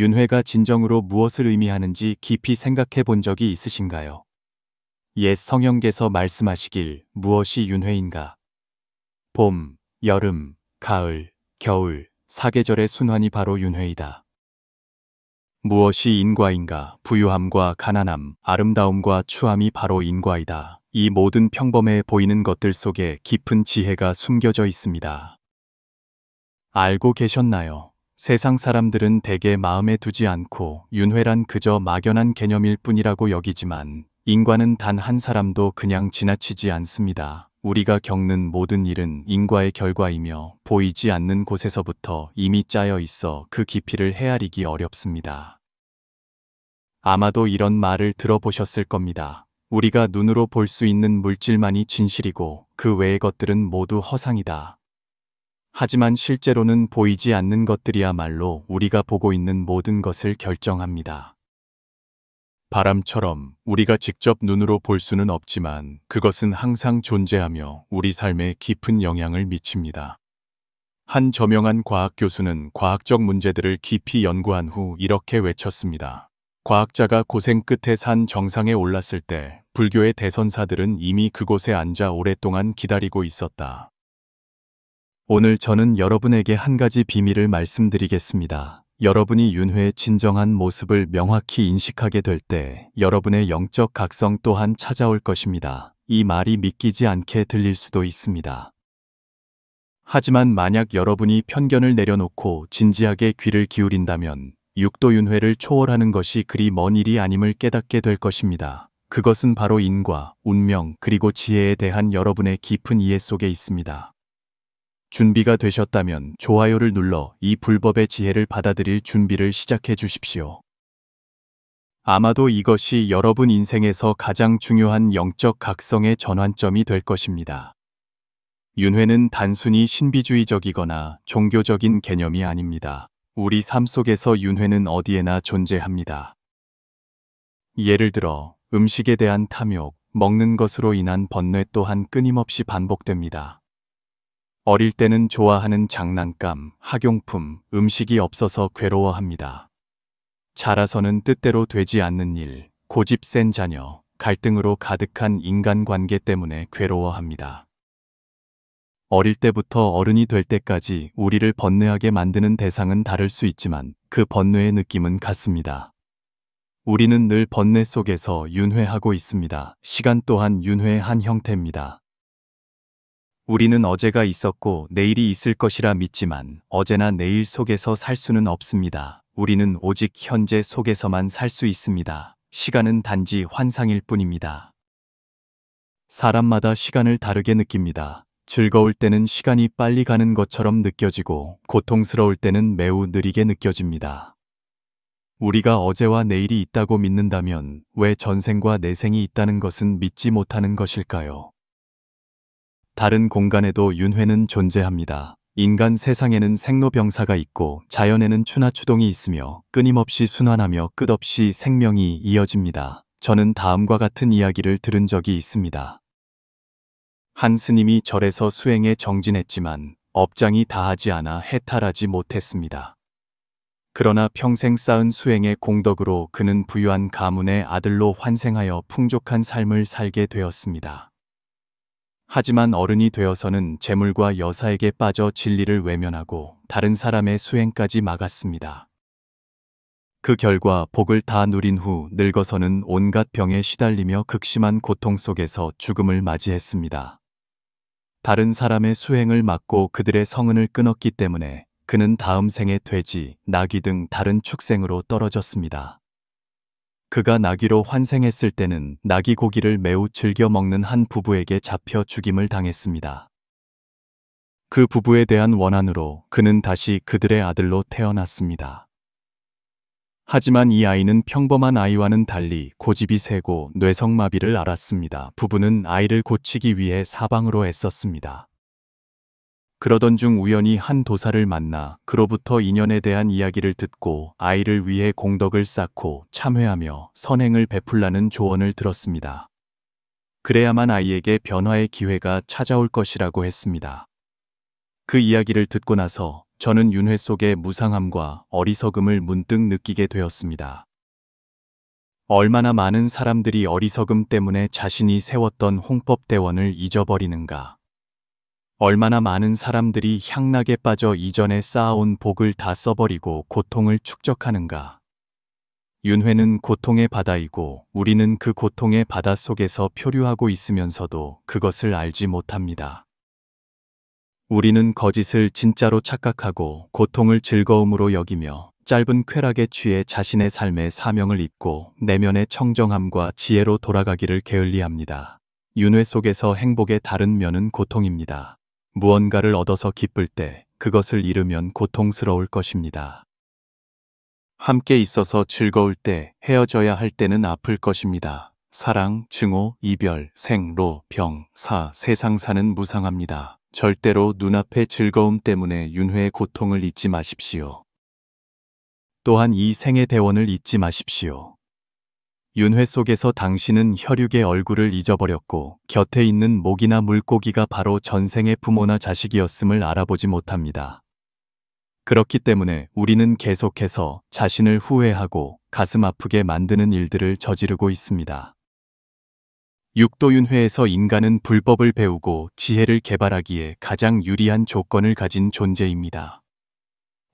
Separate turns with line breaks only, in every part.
윤회가 진정으로 무엇을 의미하는지 깊이 생각해 본 적이 있으신가요? 옛 성형께서 말씀하시길 무엇이 윤회인가? 봄, 여름, 가을, 겨울, 사계절의 순환이 바로 윤회이다. 무엇이 인과인가? 부유함과 가난함, 아름다움과 추함이 바로 인과이다. 이 모든 평범해 보이는 것들 속에 깊은 지혜가 숨겨져 있습니다. 알고 계셨나요? 세상 사람들은 대개 마음에 두지 않고 윤회란 그저 막연한 개념일 뿐이라고 여기지만 인과는 단 한 사람도 그냥 지나치지 않습니다. 우리가 겪는 모든 일은 인과의 결과이며 보이지 않는 곳에서부터 이미 짜여 있어 그 깊이를 헤아리기 어렵습니다. 아마도 이런 말을 들어보셨을 겁니다. 우리가 눈으로 볼 수 있는 물질만이 진실이고 그 외의 것들은 모두 허상이다. 하지만 실제로는 보이지 않는 것들이야말로 우리가 보고 있는 모든 것을 결정합니다. 바람처럼 우리가 직접 눈으로 볼 수는 없지만 그것은 항상 존재하며 우리 삶에 깊은 영향을 미칩니다. 한 저명한 과학 교수는 과학적 문제들을 깊이 연구한 후 이렇게 외쳤습니다. 과학자가 고생 끝에 산 정상에 올랐을 때 불교의 대선사들은 이미 그곳에 앉아 오랫동안 기다리고 있었다. 오늘 저는 여러분에게 한 가지 비밀을 말씀드리겠습니다. 여러분이 윤회의 진정한 모습을 명확히 인식하게 될 때 여러분의 영적 각성 또한 찾아올 것입니다. 이 말이 믿기지 않게 들릴 수도 있습니다. 하지만 만약 여러분이 편견을 내려놓고 진지하게 귀를 기울인다면 육도 윤회를 초월하는 것이 그리 먼 일이 아님을 깨닫게 될 것입니다. 그것은 바로 인과, 운명, 그리고 지혜에 대한 여러분의 깊은 이해 속에 있습니다. 준비가 되셨다면 좋아요를 눌러 이 불법의 지혜를 받아들일 준비를 시작해 주십시오. 아마도 이것이 여러분 인생에서 가장 중요한 영적 각성의 전환점이 될 것입니다. 윤회는 단순히 신비주의적이거나 종교적인 개념이 아닙니다. 우리 삶 속에서 윤회는 어디에나 존재합니다. 예를 들어 음식에 대한 탐욕, 먹는 것으로 인한 번뇌 또한 끊임없이 반복됩니다. 어릴 때는 좋아하는 장난감, 학용품, 음식이 없어서 괴로워합니다. 자라서는 뜻대로 되지 않는 일, 고집 센 자녀, 갈등으로 가득한 인간관계 때문에 괴로워합니다. 어릴 때부터 어른이 될 때까지 우리를 번뇌하게 만드는 대상은 다를 수 있지만 그 번뇌의 느낌은 같습니다. 우리는 늘 번뇌 속에서 윤회하고 있습니다. 시간 또한 윤회의 한 형태입니다. 우리는 어제가 있었고 내일이 있을 것이라 믿지만 어제나 내일 속에서 살 수는 없습니다. 우리는 오직 현재 속에서만 살 수 있습니다. 시간은 단지 환상일 뿐입니다. 사람마다 시간을 다르게 느낍니다. 즐거울 때는 시간이 빨리 가는 것처럼 느껴지고 고통스러울 때는 매우 느리게 느껴집니다. 우리가 어제와 내일이 있다고 믿는다면 왜 전생과 내생이 있다는 것은 믿지 못하는 것일까요? 다른 공간에도 윤회는 존재합니다. 인간 세상에는 생로병사가 있고 자연에는 추나추동이 있으며 끊임없이 순환하며 끝없이 생명이 이어집니다. 저는 다음과 같은 이야기를 들은 적이 있습니다. 한 스님이 절에서 수행에 정진했지만 업장이 다하지 않아 해탈하지 못했습니다. 그러나 평생 쌓은 수행의 공덕으로 그는 부유한 가문의 아들로 환생하여 풍족한 삶을 살게 되었습니다. 하지만 어른이 되어서는 재물과 여사에게 빠져 진리를 외면하고 다른 사람의 수행까지 막았습니다. 그 결과 복을 다 누린 후 늙어서는 온갖 병에 시달리며 극심한 고통 속에서 죽음을 맞이했습니다. 다른 사람의 수행을 막고 그들의 성은을 끊었기 때문에 그는 다음 생에 돼지, 나귀 등 다른 축생으로 떨어졌습니다. 그가 나귀로 환생했을 때는 나귀 고기를 매우 즐겨 먹는 한 부부에게 잡혀 죽임을 당했습니다. 그 부부에 대한 원한으로 그는 다시 그들의 아들로 태어났습니다. 하지만 이 아이는 평범한 아이와는 달리 고집이 세고 뇌성마비를 앓았습니다. 부부는 아이를 고치기 위해 사방으로 애썼습니다. 그러던 중 우연히 한 도사를 만나 그로부터 인연에 대한 이야기를 듣고 아이를 위해 공덕을 쌓고 참회하며 선행을 베풀라는 조언을 들었습니다. 그래야만 아이에게 변화의 기회가 찾아올 것이라고 했습니다. 그 이야기를 듣고 나서 저는 윤회 속의 무상함과 어리석음을 문득 느끼게 되었습니다. 얼마나 많은 사람들이 어리석음 때문에 자신이 세웠던 홍법대원을 잊어버리는가. 얼마나 많은 사람들이 향락에 빠져 이전에 쌓아온 복을 다 써버리고 고통을 축적하는가. 윤회는 고통의 바다이고 우리는 그 고통의 바다 속에서 표류하고 있으면서도 그것을 알지 못합니다. 우리는 거짓을 진짜로 착각하고 고통을 즐거움으로 여기며 짧은 쾌락에 취해 자신의 삶의 사명을 잊고 내면의 청정함과 지혜로 돌아가기를 게을리합니다. 윤회 속에서 행복의 다른 면은 고통입니다. 무언가를 얻어서 기쁠 때 그것을 잃으면 고통스러울 것입니다. 함께 있어서 즐거울 때 헤어져야 할 때는 아플 것입니다. 사랑, 증오, 이별, 생, 로, 병, 사, 세상 사는 무상합니다. 절대로 눈앞의 즐거움 때문에 윤회의 고통을 잊지 마십시오. 또한 이 생의 대원을 잊지 마십시오. 윤회 속에서 당신은 혈육의 얼굴을 잊어버렸고 곁에 있는 모기나 물고기가 바로 전생의 부모나 자식이었음을 알아보지 못합니다. 그렇기 때문에 우리는 계속해서 자신을 후회하고 가슴 아프게 만드는 일들을 저지르고 있습니다. 육도윤회에서 인간은 불법을 배우고 지혜를 개발하기에 가장 유리한 조건을 가진 존재입니다.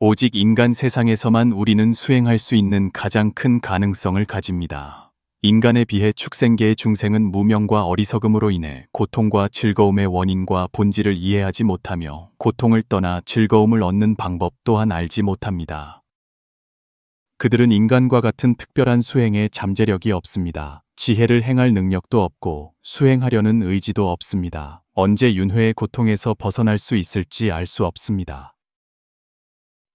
오직 인간 세상에서만 우리는 수행할 수 있는 가장 큰 가능성을 가집니다. 인간에 비해 축생계의 중생은 무명과 어리석음으로 인해 고통과 즐거움의 원인과 본질을 이해하지 못하며 고통을 떠나 즐거움을 얻는 방법 또한 알지 못합니다. 그들은 인간과 같은 특별한 수행에 잠재력이 없습니다. 지혜를 행할 능력도 없고 수행하려는 의지도 없습니다. 언제 윤회의 고통에서 벗어날 수 있을지 알 수 없습니다.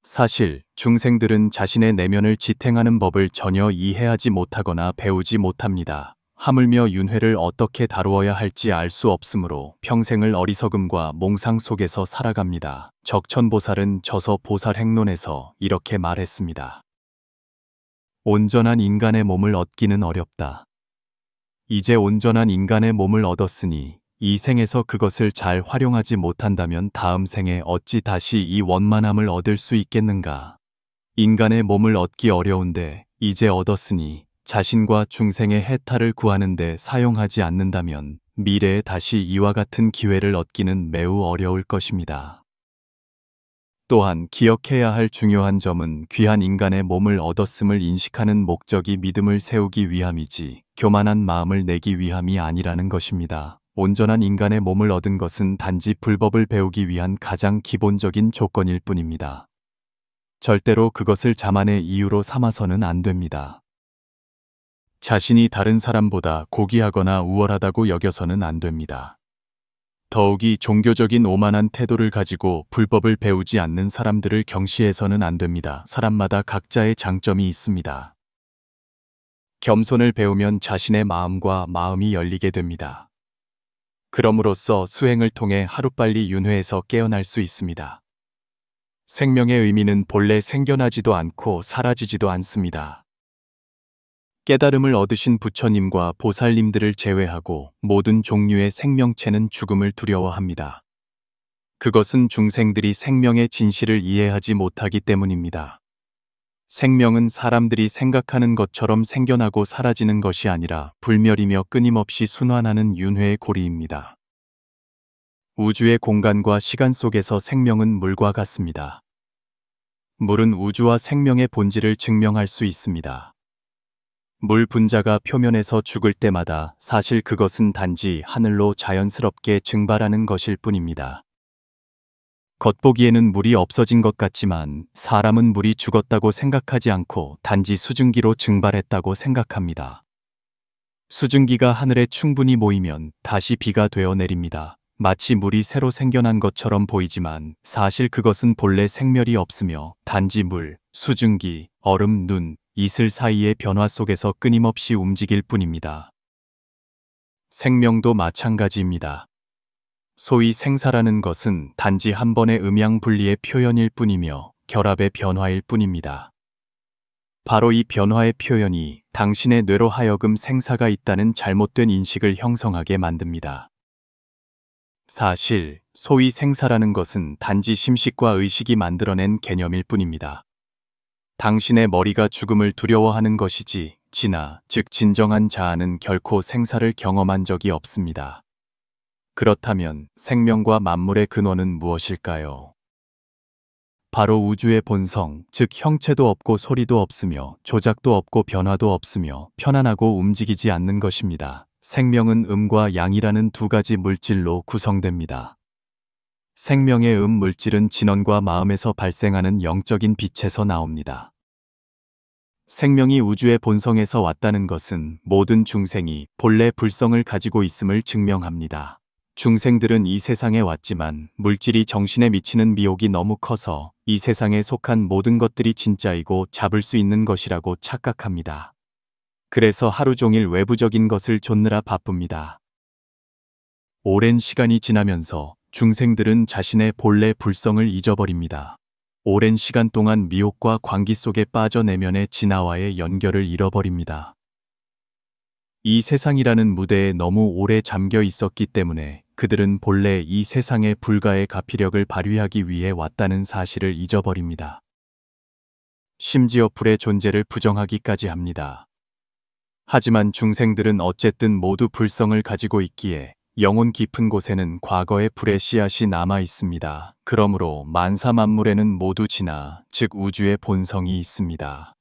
사실 중생들은 자신의 내면을 지탱하는 법을 전혀 이해하지 못하거나 배우지 못합니다. 하물며 윤회를 어떻게 다루어야 할지 알 수 없으므로 평생을 어리석음과 몽상 속에서 살아갑니다. 적천보살은 저서보살행론에서 이렇게 말했습니다. 온전한 인간의 몸을 얻기는 어렵다. 이제 온전한 인간의 몸을 얻었으니 이 생에서 그것을 잘 활용하지 못한다면 다음 생에 어찌 다시 이 원만함을 얻을 수 있겠는가. 인간의 몸을 얻기 어려운데 이제 얻었으니 자신과 중생의 해탈을 구하는데 사용하지 않는다면 미래에 다시 이와 같은 기회를 얻기는 매우 어려울 것입니다. 또한 기억해야 할 중요한 점은 귀한 인간의 몸을 얻었음을 인식하는 목적이 믿음을 세우기 위함이지 교만한 마음을 내기 위함이 아니라는 것입니다. 온전한 인간의 몸을 얻은 것은 단지 불법을 배우기 위한 가장 기본적인 조건일 뿐입니다. 절대로 그것을 자만의 이유로 삼아서는 안 됩니다. 자신이 다른 사람보다 고귀하거나 우월하다고 여겨서는 안 됩니다. 더욱이 종교적인 오만한 태도를 가지고 불법을 배우지 않는 사람들을 경시해서는 안 됩니다. 사람마다 각자의 장점이 있습니다. 겸손을 배우면 자신의 마음과 마음이 열리게 됩니다. 그럼으로써 수행을 통해 하루빨리 윤회에서 깨어날 수 있습니다. 생명의 의미는 본래 생겨나지도 않고 사라지지도 않습니다. 깨달음을 얻으신 부처님과 보살님들을 제외하고 모든 종류의 생명체는 죽음을 두려워합니다. 그것은 중생들이 생명의 진실을 이해하지 못하기 때문입니다. 생명은 사람들이 생각하는 것처럼 생겨나고 사라지는 것이 아니라 불멸이며 끊임없이 순환하는 윤회의 고리입니다. 우주의 공간과 시간 속에서 생명은 물과 같습니다. 물은 우주와 생명의 본질을 증명할 수 있습니다. 물 분자가 표면에서 죽을 때마다 사실 그것은 단지 하늘로 자연스럽게 증발하는 것일 뿐입니다. 겉보기에는 물이 없어진 것 같지만 사람은 물이 죽었다고 생각하지 않고 단지 수증기로 증발했다고 생각합니다. 수증기가 하늘에 충분히 모이면 다시 비가 되어 내립니다. 마치 물이 새로 생겨난 것처럼 보이지만 사실 그것은 본래 생멸이 없으며 단지 물, 수증기, 얼음, 눈, 이슬 사이의 변화 속에서 끊임없이 움직일 뿐입니다. 생명도 마찬가지입니다. 소위 생사라는 것은 단지 한 번의 음양분리의 표현일 뿐이며 결합의 변화일 뿐입니다. 바로 이 변화의 표현이 당신의 뇌로 하여금 생사가 있다는 잘못된 인식을 형성하게 만듭니다. 사실 소위 생사라는 것은 단지 심식과 의식이 만들어낸 개념일 뿐입니다. 당신의 머리가 죽음을 두려워하는 것이지 진화, 즉 진정한 자아는 결코 생사를 경험한 적이 없습니다. 그렇다면 생명과 만물의 근원은 무엇일까요? 바로 우주의 본성, 즉 형체도 없고 소리도 없으며 조작도 없고 변화도 없으며 편안하고 움직이지 않는 것입니다. 생명은 음과 양이라는 두 가지 물질로 구성됩니다. 생명의 물질은 진원과 마음에서 발생하는 영적인 빛에서 나옵니다. 생명이 우주의 본성에서 왔다는 것은 모든 중생이 본래 불성을 가지고 있음을 증명합니다. 중생들은 이 세상에 왔지만 물질이 정신에 미치는 미혹이 너무 커서 이 세상에 속한 모든 것들이 진짜이고 잡을 수 있는 것이라고 착각합니다. 그래서 하루 종일 외부적인 것을 좇느라 바쁩니다. 오랜 시간이 지나면서 중생들은 자신의 본래 불성을 잊어버립니다. 오랜 시간 동안 미혹과 광기 속에 빠져 내면의 진화와의 연결을 잃어버립니다. 이 세상이라는 무대에 너무 오래 잠겨 있었기 때문에 그들은 본래 이 세상의 불가의 가피력을 발휘하기 위해 왔다는 사실을 잊어버립니다. 심지어 불의 존재를 부정하기까지 합니다. 하지만 중생들은 어쨌든 모두 불성을 가지고 있기에 영혼 깊은 곳에는 과거의 불의 씨앗이 남아 있습니다. 그러므로 만사 만물에는 모두 진화, 즉 우주의 본성이 있습니다.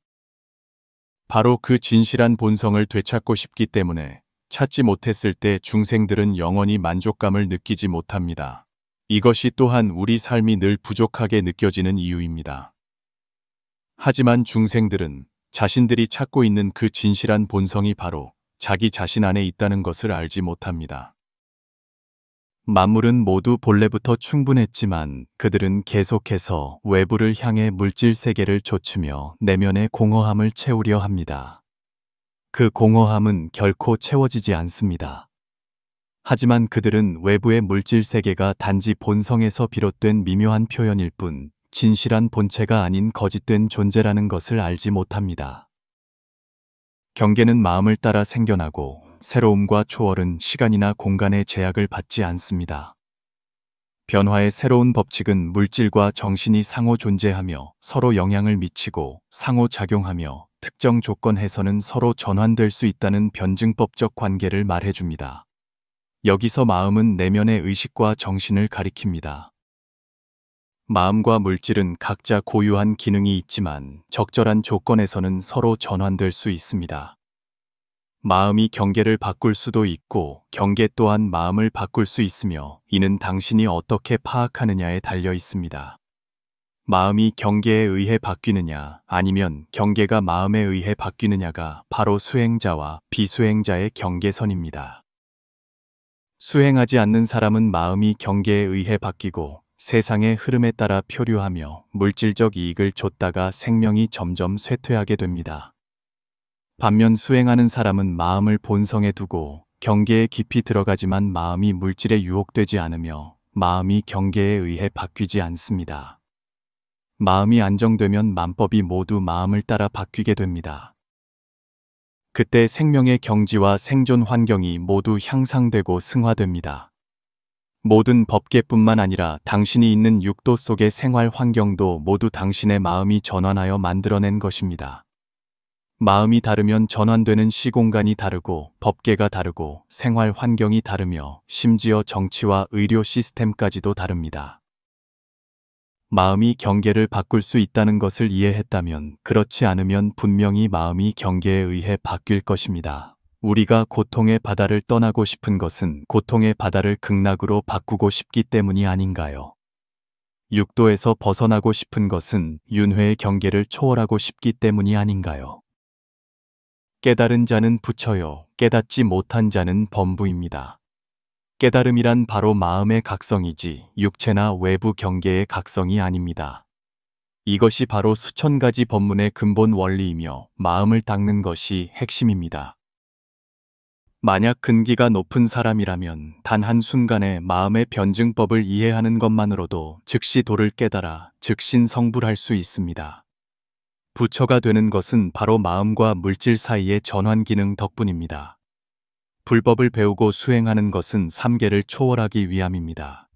바로 그 진실한 본성을 되찾고 싶기 때문에 찾지 못했을 때 중생들은 영원히 만족감을 느끼지 못합니다. 이것이 또한 우리 삶이 늘 부족하게 느껴지는 이유입니다. 하지만 중생들은 자신들이 찾고 있는 그 진실한 본성이 바로 자기 자신 안에 있다는 것을 알지 못합니다. 만물은 모두 본래부터 충분했지만 그들은 계속해서 외부를 향해 물질 세계를 좇으며 내면의 공허함을 채우려 합니다. 그 공허함은 결코 채워지지 않습니다. 하지만 그들은 외부의 물질 세계가 단지 본성에서 비롯된 미묘한 표현일 뿐 진실한 본체가 아닌 거짓된 존재라는 것을 알지 못합니다. 경계는 마음을 따라 생겨나고 새로움과 초월은 시간이나 공간의 제약을 받지 않습니다. 변화의 새로운 법칙은 물질과 정신이 상호 존재하며 서로 영향을 미치고 상호작용하며 특정 조건에서는 서로 전환될 수 있다는 변증법적 관계를 말해줍니다. 여기서 마음은 내면의 의식과 정신을 가리킵니다. 마음과 물질은 각자 고유한 기능이 있지만 적절한 조건에서는 서로 전환될 수 있습니다. 마음이 경계를 바꿀 수도 있고 경계 또한 마음을 바꿀 수 있으며 이는 당신이 어떻게 파악하느냐에 달려 있습니다. 마음이 경계에 의해 바뀌느냐 아니면 경계가 마음에 의해 바뀌느냐가 바로 수행자와 비수행자의 경계선입니다. 수행하지 않는 사람은 마음이 경계에 의해 바뀌고 세상의 흐름에 따라 표류하며 물질적 이익을 좇다가 생명이 점점 쇠퇴하게 됩니다. 반면 수행하는 사람은 마음을 본성에 두고 경계에 깊이 들어가지만 마음이 물질에 유혹되지 않으며 마음이 경계에 의해 바뀌지 않습니다. 마음이 안정되면 만법이 모두 마음을 따라 바뀌게 됩니다. 그때 생명의 경지와 생존 환경이 모두 향상되고 승화됩니다. 모든 법계뿐만 아니라 당신이 있는 육도 속의 생활 환경도 모두 당신의 마음이 전환하여 만들어낸 것입니다. 마음이 다르면 전환되는 시공간이 다르고 법계가 다르고 생활 환경이 다르며 심지어 정치와 의료 시스템까지도 다릅니다. 마음이 경계를 바꿀 수 있다는 것을 이해했다면 그렇지 않으면 분명히 마음이 경계에 의해 바뀔 것입니다. 우리가 고통의 바다를 떠나고 싶은 것은 고통의 바다를 극락으로 바꾸고 싶기 때문이 아닌가요? 육도에서 벗어나고 싶은 것은 윤회의 경계를 초월하고 싶기 때문이 아닌가요? 깨달은 자는 부처요, 깨닫지 못한 자는 범부입니다. 깨달음이란 바로 마음의 각성이지 육체나 외부 경계의 각성이 아닙니다. 이것이 바로 수천 가지 법문의 근본 원리이며 마음을 닦는 것이 핵심입니다. 만약 근기가 높은 사람이라면 단 한순간에 마음의 변증법을 이해하는 것만으로도 즉시 도를 깨달아 즉신성불할 수 있습니다. 부처가 되는 것은 바로 마음과 물질 사이의 전환 기능 덕분입니다. 불법을 배우고 수행하는 것은 3계를 초월하기 위함입니다.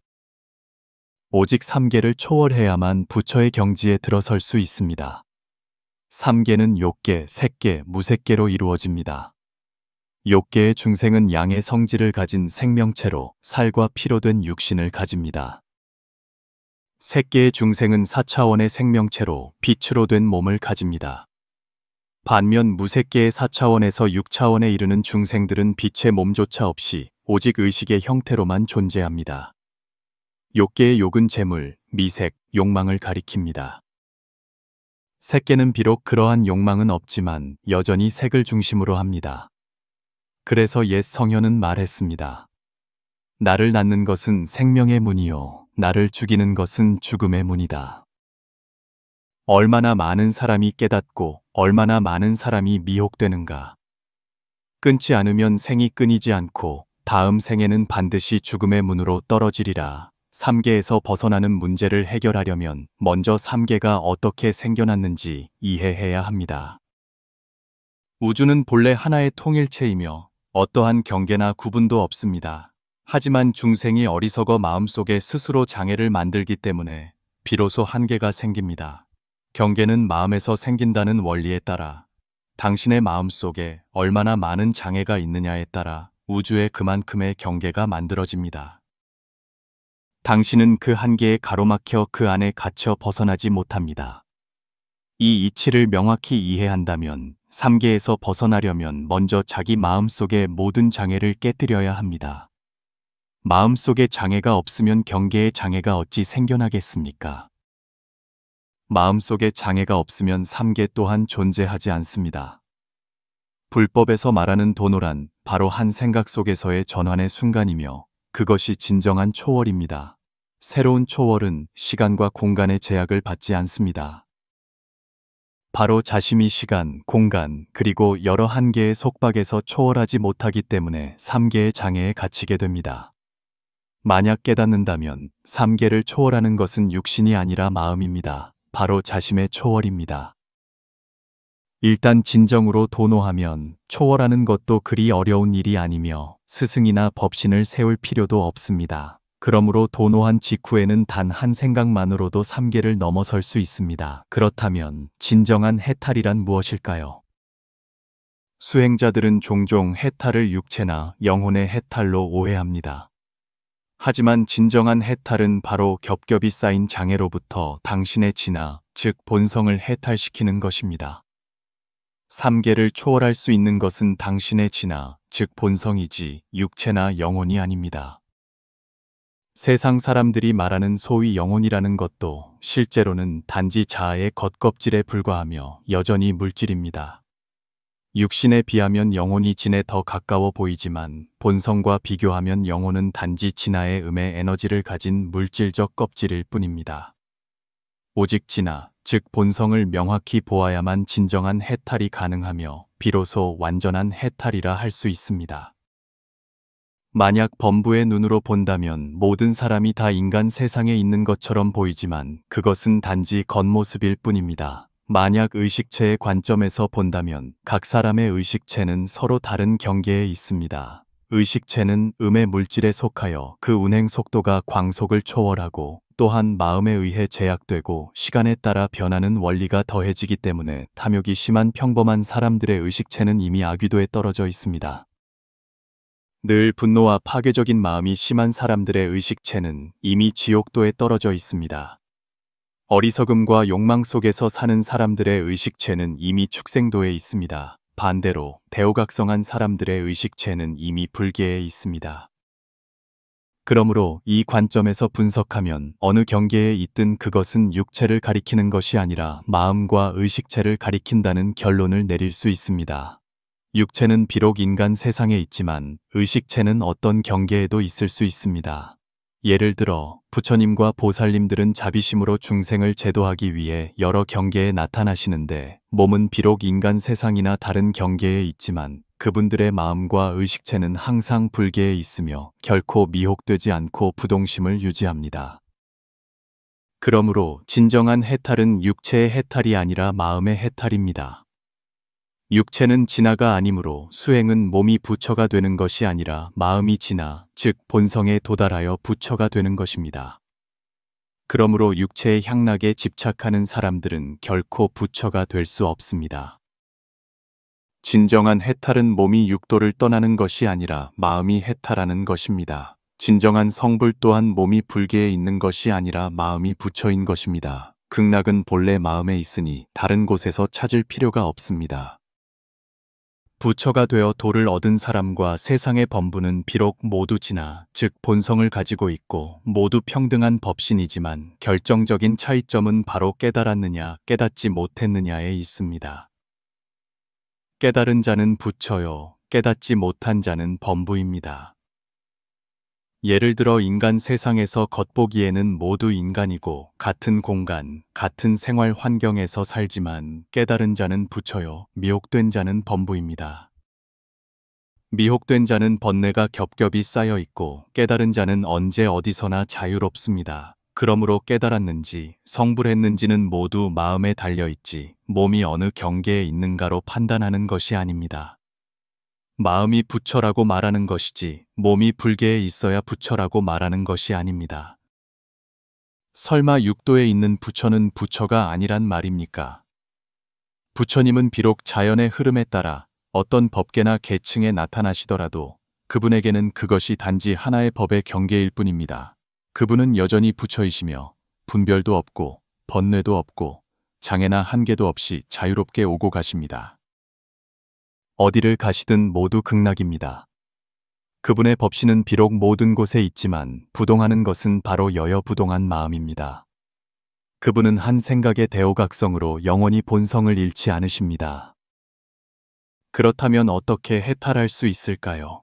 오직 3계를 초월해야만 부처의 경지에 들어설 수 있습니다. 3계는 욕계, 색계, 무색계로 이루어집니다. 욕계의 중생은 양의 성질을 가진 생명체로 살과 피로 된 육신을 가집니다. 색계의 중생은 4차원의 생명체로 빛으로 된 몸을 가집니다. 반면 무색계의 4차원에서 6차원에 이르는 중생들은 빛의 몸조차 없이 오직 의식의 형태로만 존재합니다. 욕계의 욕은 재물, 미색, 욕망을 가리킵니다. 색계는 비록 그러한 욕망은 없지만 여전히 색을 중심으로 합니다. 그래서 옛 성현은 말했습니다. 나를 낳는 것은 생명의 문이요, 나를 죽이는 것은 죽음의 문이다. 얼마나 많은 사람이 깨닫고 얼마나 많은 사람이 미혹되는가. 끊지 않으면 생이 끊이지 않고 다음 생에는 반드시 죽음의 문으로 떨어지리라. 3계에서 벗어나는 문제를 해결하려면 먼저 3계가 어떻게 생겨났는지 이해해야 합니다. 우주는 본래 하나의 통일체이며 어떠한 경계나 구분도 없습니다. 하지만 중생이 어리석어 마음속에 스스로 장애를 만들기 때문에 비로소 한계가 생깁니다. 경계는 마음에서 생긴다는 원리에 따라 당신의 마음속에 얼마나 많은 장애가 있느냐에 따라 우주에 그만큼의 경계가 만들어집니다. 당신은 그 한계에 가로막혀 그 안에 갇혀 벗어나지 못합니다. 이 이치를 명확히 이해한다면 3계에서 벗어나려면 먼저 자기 마음속의 모든 장애를 깨뜨려야 합니다. 마음속에 장애가 없으면 경계에 장애가 어찌 생겨나겠습니까? 마음속에 장애가 없으면 3계 또한 존재하지 않습니다. 불법에서 말하는 도노란 바로 한 생각 속에서의 전환의 순간이며 그것이 진정한 초월입니다. 새로운 초월은 시간과 공간의 제약을 받지 않습니다. 바로 자심이 시간, 공간, 그리고 여러 한계의 속박에서 초월하지 못하기 때문에 3계의 장애에 갇히게 됩니다. 만약 깨닫는다면 3계를 초월하는 것은 육신이 아니라 마음입니다. 바로 자심의 초월입니다. 일단 진정으로 도노하면 초월하는 것도 그리 어려운 일이 아니며 스승이나 법신을 세울 필요도 없습니다. 그러므로 도노한 직후에는 단 한 생각만으로도 3계를 넘어설 수 있습니다. 그렇다면 진정한 해탈이란 무엇일까요? 수행자들은 종종 해탈을 육체나 영혼의 해탈로 오해합니다. 하지만 진정한 해탈은 바로 겹겹이 쌓인 장애로부터 당신의 진화, 즉 본성을 해탈시키는 것입니다. 3계를 초월할 수 있는 것은 당신의 진화, 즉 본성이지 육체나 영혼이 아닙니다. 세상 사람들이 말하는 소위 영혼이라는 것도 실제로는 단지 자아의 겉껍질에 불과하며 여전히 물질입니다. 육신에 비하면 영혼이 진에 더 가까워 보이지만 본성과 비교하면 영혼은 단지 진화의 음의 에너지를 가진 물질적 껍질일 뿐입니다. 오직 진화, 즉 본성을 명확히 보아야만 진정한 해탈이 가능하며 비로소 완전한 해탈이라 할 수 있습니다. 만약 범부의 눈으로 본다면 모든 사람이 다 인간 세상에 있는 것처럼 보이지만 그것은 단지 겉모습일 뿐입니다. 만약 의식체의 관점에서 본다면 각 사람의 의식체는 서로 다른 경계에 있습니다. 의식체는 음의 물질에 속하여 그 운행 속도가 광속을 초월하고 또한 마음에 의해 제약되고 시간에 따라 변하는 원리가 더해지기 때문에 탐욕이 심한 평범한 사람들의 의식체는 이미 악귀도에 떨어져 있습니다. 늘 분노와 파괴적인 마음이 심한 사람들의 의식체는 이미 지옥도에 떨어져 있습니다. 어리석음과 욕망 속에서 사는 사람들의 의식체는 이미 축생도에 있습니다. 반대로 대오각성한 사람들의 의식체는 이미 불계에 있습니다. 그러므로 이 관점에서 분석하면 어느 경계에 있든 그것은 육체를 가리키는 것이 아니라 마음과 의식체를 가리킨다는 결론을 내릴 수 있습니다. 육체는 비록 인간 세상에 있지만 의식체는 어떤 경계에도 있을 수 있습니다. 예를 들어 부처님과 보살님들은 자비심으로 중생을 제도하기 위해 여러 경계에 나타나시는데 몸은 비록 인간 세상이나 다른 경계에 있지만 그분들의 마음과 의식체는 항상 불계에 있으며 결코 미혹되지 않고 부동심을 유지합니다. 그러므로 진정한 해탈은 육체의 해탈이 아니라 마음의 해탈입니다. 육체는 진화가 아니므로 수행은 몸이 부처가 되는 것이 아니라 마음이 진화, 즉 본성에 도달하여 부처가 되는 것입니다. 그러므로 육체의 향락에 집착하는 사람들은 결코 부처가 될 수 없습니다. 진정한 해탈은 몸이 육도를 떠나는 것이 아니라 마음이 해탈하는 것입니다. 진정한 성불 또한 몸이 불계에 있는 것이 아니라 마음이 부처인 것입니다. 극락은 본래 마음에 있으니 다른 곳에서 찾을 필요가 없습니다. 부처가 되어 도를 얻은 사람과 세상의 범부는 비록 모두 진화, 즉 본성을 가지고 있고 모두 평등한 법신이지만 결정적인 차이점은 바로 깨달았느냐, 깨닫지 못했느냐에 있습니다. 깨달은 자는 부처요, 깨닫지 못한 자는 범부입니다. 예를 들어 인간 세상에서 겉보기에는 모두 인간이고 같은 공간, 같은 생활 환경에서 살지만 깨달은 자는 부처요, 미혹된 자는 범부입니다. 미혹된 자는 번뇌가 겹겹이 쌓여 있고 깨달은 자는 언제 어디서나 자유롭습니다. 그러므로 깨달았는지 성불했는지는 모두 마음에 달려있지 몸이 어느 경계에 있는가로 판단하는 것이 아닙니다. 마음이 부처라고 말하는 것이지 몸이 불계에 있어야 부처라고 말하는 것이 아닙니다. 설마 육도에 있는 부처는 부처가 아니란 말입니까? 부처님은 비록 자연의 흐름에 따라 어떤 법계나 계층에 나타나시더라도 그분에게는 그것이 단지 하나의 법의 경계일 뿐입니다. 그분은 여전히 부처이시며 분별도 없고 번뇌도 없고 장애나 한계도 없이 자유롭게 오고 가십니다. 어디를 가시든 모두 극락입니다. 그분의 법신은 비록 모든 곳에 있지만 부동하는 것은 바로 여여부동한 마음입니다. 그분은 한 생각의 대오각성으로 영원히 본성을 잃지 않으십니다. 그렇다면 어떻게 해탈할 수 있을까요?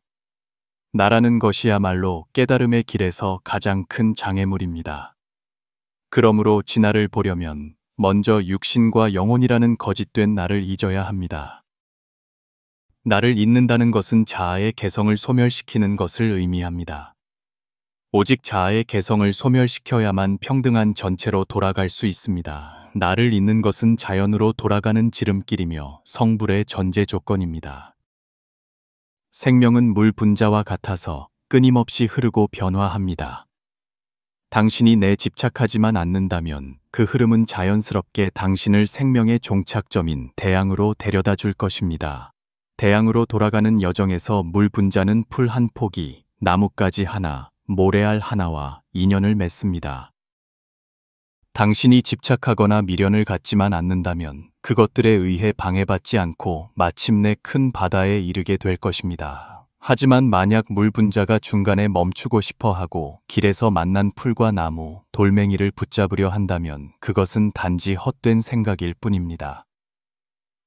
나라는 것이야말로 깨달음의 길에서 가장 큰 장애물입니다. 그러므로 진화를 보려면 먼저 육신과 영혼이라는 거짓된 나를 잊어야 합니다. 나를 잊는다는 것은 자아의 개성을 소멸시키는 것을 의미합니다. 오직 자아의 개성을 소멸시켜야만 평등한 전체로 돌아갈 수 있습니다. 나를 잊는 것은 자연으로 돌아가는 지름길이며 성불의 전제 조건입니다. 생명은 물 분자와 같아서 끊임없이 흐르고 변화합니다. 당신이 내 집착하지만 않는다면 그 흐름은 자연스럽게 당신을 생명의 종착점인 대양으로 데려다 줄 것입니다. 대양으로 돌아가는 여정에서 물 분자는 풀 한 포기, 나뭇가지 하나, 모래알 하나와 인연을 맺습니다. 당신이 집착하거나 미련을 갖지만 않는다면 그것들에 의해 방해받지 않고 마침내 큰 바다에 이르게 될 것입니다. 하지만 만약 물 분자가 중간에 멈추고 싶어 하고 길에서 만난 풀과 나무, 돌멩이를 붙잡으려 한다면 그것은 단지 헛된 생각일 뿐입니다.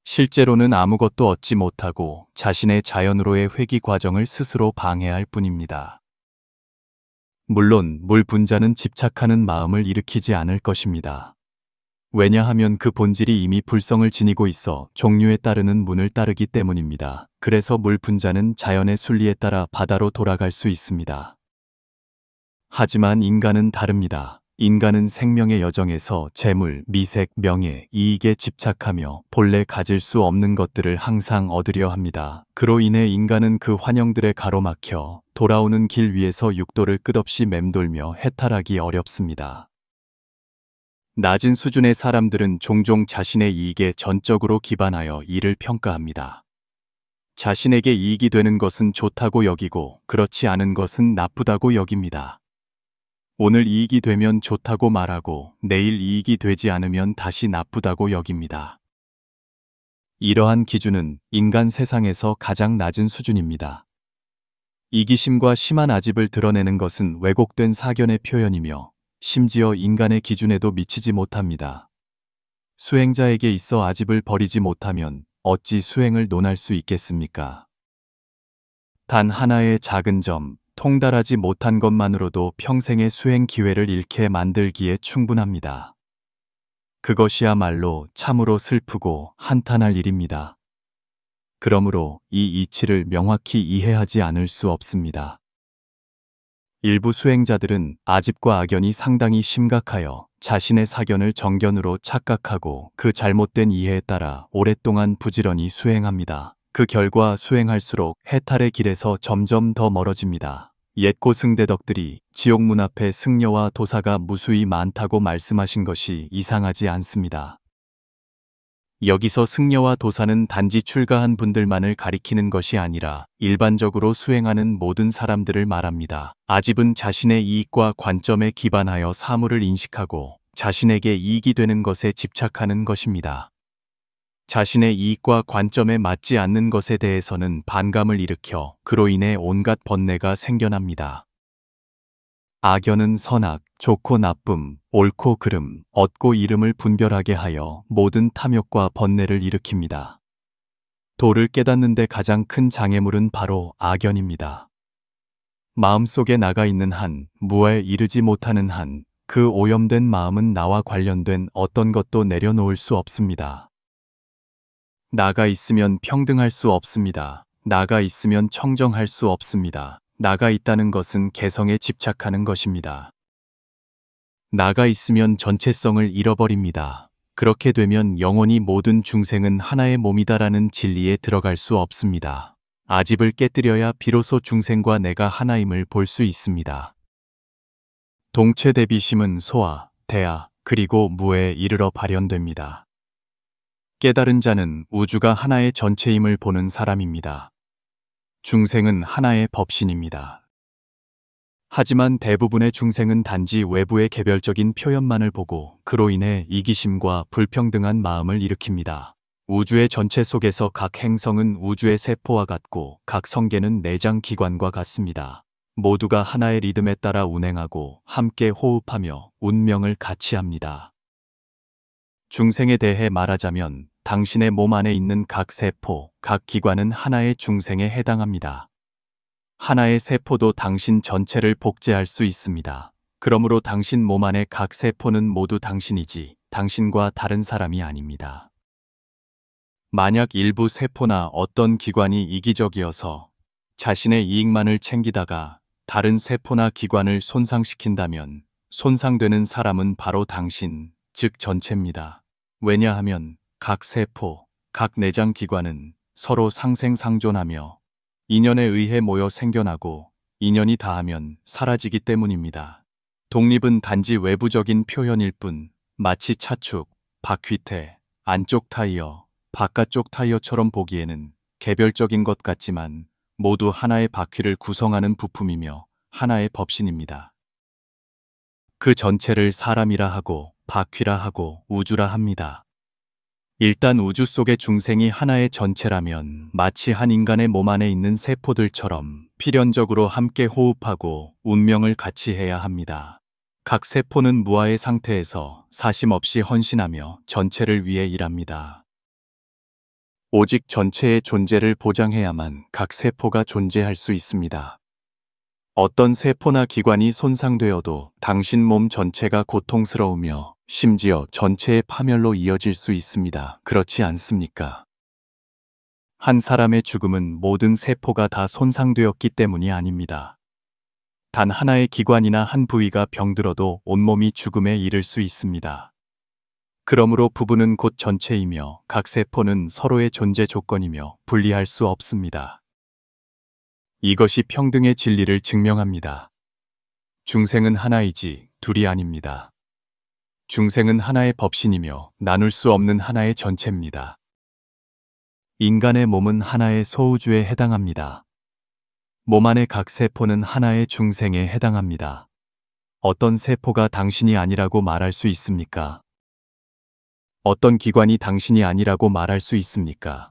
실제로는 아무것도 얻지 못하고 자신의 자연으로의 회귀 과정을 스스로 방해할 뿐입니다. 물론 물 분자는 집착하는 마음을 일으키지 않을 것입니다. 왜냐하면 그 본질이 이미 불성을 지니고 있어 종류에 따르는 문을 따르기 때문입니다. 그래서 물 분자는 자연의 순리에 따라 바다로 돌아갈 수 있습니다. 하지만 인간은 다릅니다. 인간은 생명의 여정에서 재물, 미색, 명예, 이익에 집착하며 본래 가질 수 없는 것들을 항상 얻으려 합니다. 그로 인해 인간은 그 환영들에 가로막혀 돌아오는 길 위에서 육도를 끝없이 맴돌며 해탈하기 어렵습니다. 낮은 수준의 사람들은 종종 자신의 이익에 전적으로 기반하여 이를 평가합니다. 자신에게 이익이 되는 것은 좋다고 여기고 그렇지 않은 것은 나쁘다고 여깁니다. 오늘 이익이 되면 좋다고 말하고 내일 이익이 되지 않으면 다시 나쁘다고 여깁니다. 이러한 기준은 인간 세상에서 가장 낮은 수준입니다. 이기심과 심한 아집을 드러내는 것은 왜곡된 사견의 표현이며 심지어 인간의 기준에도 미치지 못합니다. 수행자에게 있어 아집을 버리지 못하면 어찌 수행을 논할 수 있겠습니까? 단 하나의 작은 점, 통달하지 못한 것만으로도 평생의 수행 기회를 잃게 만들기에 충분합니다. 그것이야말로 참으로 슬프고 한탄할 일입니다. 그러므로 이 이치를 명확히 이해하지 않을 수 없습니다. 일부 수행자들은 아집과 악연이 상당히 심각하여 자신의 사견을 정견으로 착각하고 그 잘못된 이해에 따라 오랫동안 부지런히 수행합니다. 그 결과 수행할수록 해탈의 길에서 점점 더 멀어집니다. 옛 고승대덕들이 지옥문 앞에 승려와 도사가 무수히 많다고 말씀하신 것이 이상하지 않습니다. 여기서 승려와 도사는 단지 출가한 분들만을 가리키는 것이 아니라 일반적으로 수행하는 모든 사람들을 말합니다. 아집은 자신의 이익과 관점에 기반하여 사물을 인식하고 자신에게 이익이 되는 것에 집착하는 것입니다. 자신의 이익과 관점에 맞지 않는 것에 대해서는 반감을 일으켜 그로 인해 온갖 번뇌가 생겨납니다. 악연은 선악, 좋고 나쁨, 옳고 그름, 얻고 잃음을 분별하게 하여 모든 탐욕과 번뇌를 일으킵니다. 도를 깨닫는 데 가장 큰 장애물은 바로 악연입니다. 마음속에 나가 있는 한, 무아에 이르지 못하는 한, 그 오염된 마음은 나와 관련된 어떤 것도 내려놓을 수 없습니다. 나가 있으면 평등할 수 없습니다. 나가 있으면 청정할 수 없습니다. 나가 있다는 것은 개성에 집착하는 것입니다. 나가 있으면 전체성을 잃어버립니다. 그렇게 되면 영원히 모든 중생은 하나의 몸이다라는 진리에 들어갈 수 없습니다. 아집을 깨뜨려야 비로소 중생과 내가 하나임을 볼 수 있습니다. 동체 대비심은 소아, 대아, 그리고 무에 이르러 발현됩니다. 깨달은 자는 우주가 하나의 전체임을 보는 사람입니다. 중생은 하나의 법신입니다. 하지만 대부분의 중생은 단지 외부의 개별적인 표현만을 보고 그로 인해 이기심과 불평등한 마음을 일으킵니다. 우주의 전체 속에서 각 행성은 우주의 세포와 같고 각 성계는 내장 기관과 같습니다. 모두가 하나의 리듬에 따라 운행하고 함께 호흡하며 운명을 같이 합니다. 중생에 대해 말하자면 당신의 몸 안에 있는 각 세포, 각 기관은 하나의 중생에 해당합니다. 하나의 세포도 당신 전체를 복제할 수 있습니다. 그러므로 당신 몸 안의 각 세포는 모두 당신이지 당신과 다른 사람이 아닙니다. 만약 일부 세포나 어떤 기관이 이기적이어서 자신의 이익만을 챙기다가 다른 세포나 기관을 손상시킨다면 손상되는 사람은 바로 당신, 즉 전체입니다. 왜냐하면 각 세포, 각 내장 기관은 서로 상생상존하며 인연에 의해 모여 생겨나고 인연이 다하면 사라지기 때문입니다. 독립은 단지 외부적인 표현일 뿐 마치 차축, 바퀴태, 안쪽 타이어, 바깥쪽 타이어처럼 보기에는 개별적인 것 같지만 모두 하나의 바퀴를 구성하는 부품이며 하나의 법신입니다. 그 전체를 사람이라 하고 바퀴라 하고 우주라 합니다. 일단 우주 속의 중생이 하나의 전체라면 마치 한 인간의 몸 안에 있는 세포들처럼 필연적으로 함께 호흡하고 운명을 같이 해야 합니다. 각 세포는 무아의 상태에서 사심 없이 헌신하며 전체를 위해 일합니다. 오직 전체의 존재를 보장해야만 각 세포가 존재할 수 있습니다. 어떤 세포나 기관이 손상되어도 당신 몸 전체가 고통스러우며 심지어 전체의 파멸로 이어질 수 있습니다. 그렇지 않습니까? 한 사람의 죽음은 모든 세포가 다 손상되었기 때문이 아닙니다. 단 하나의 기관이나 한 부위가 병들어도 온몸이 죽음에 이를 수 있습니다. 그러므로 부부는 곧 전체이며 각 세포는 서로의 존재 조건이며 분리할 수 없습니다. 이것이 평등의 진리를 증명합니다. 중생은 하나이지 둘이 아닙니다. 중생은 하나의 법신이며 나눌 수 없는 하나의 전체입니다. 인간의 몸은 하나의 소우주에 해당합니다. 몸 안의 각 세포는 하나의 중생에 해당합니다. 어떤 세포가 당신이 아니라고 말할 수 있습니까? 어떤 기관이 당신이 아니라고 말할 수 있습니까?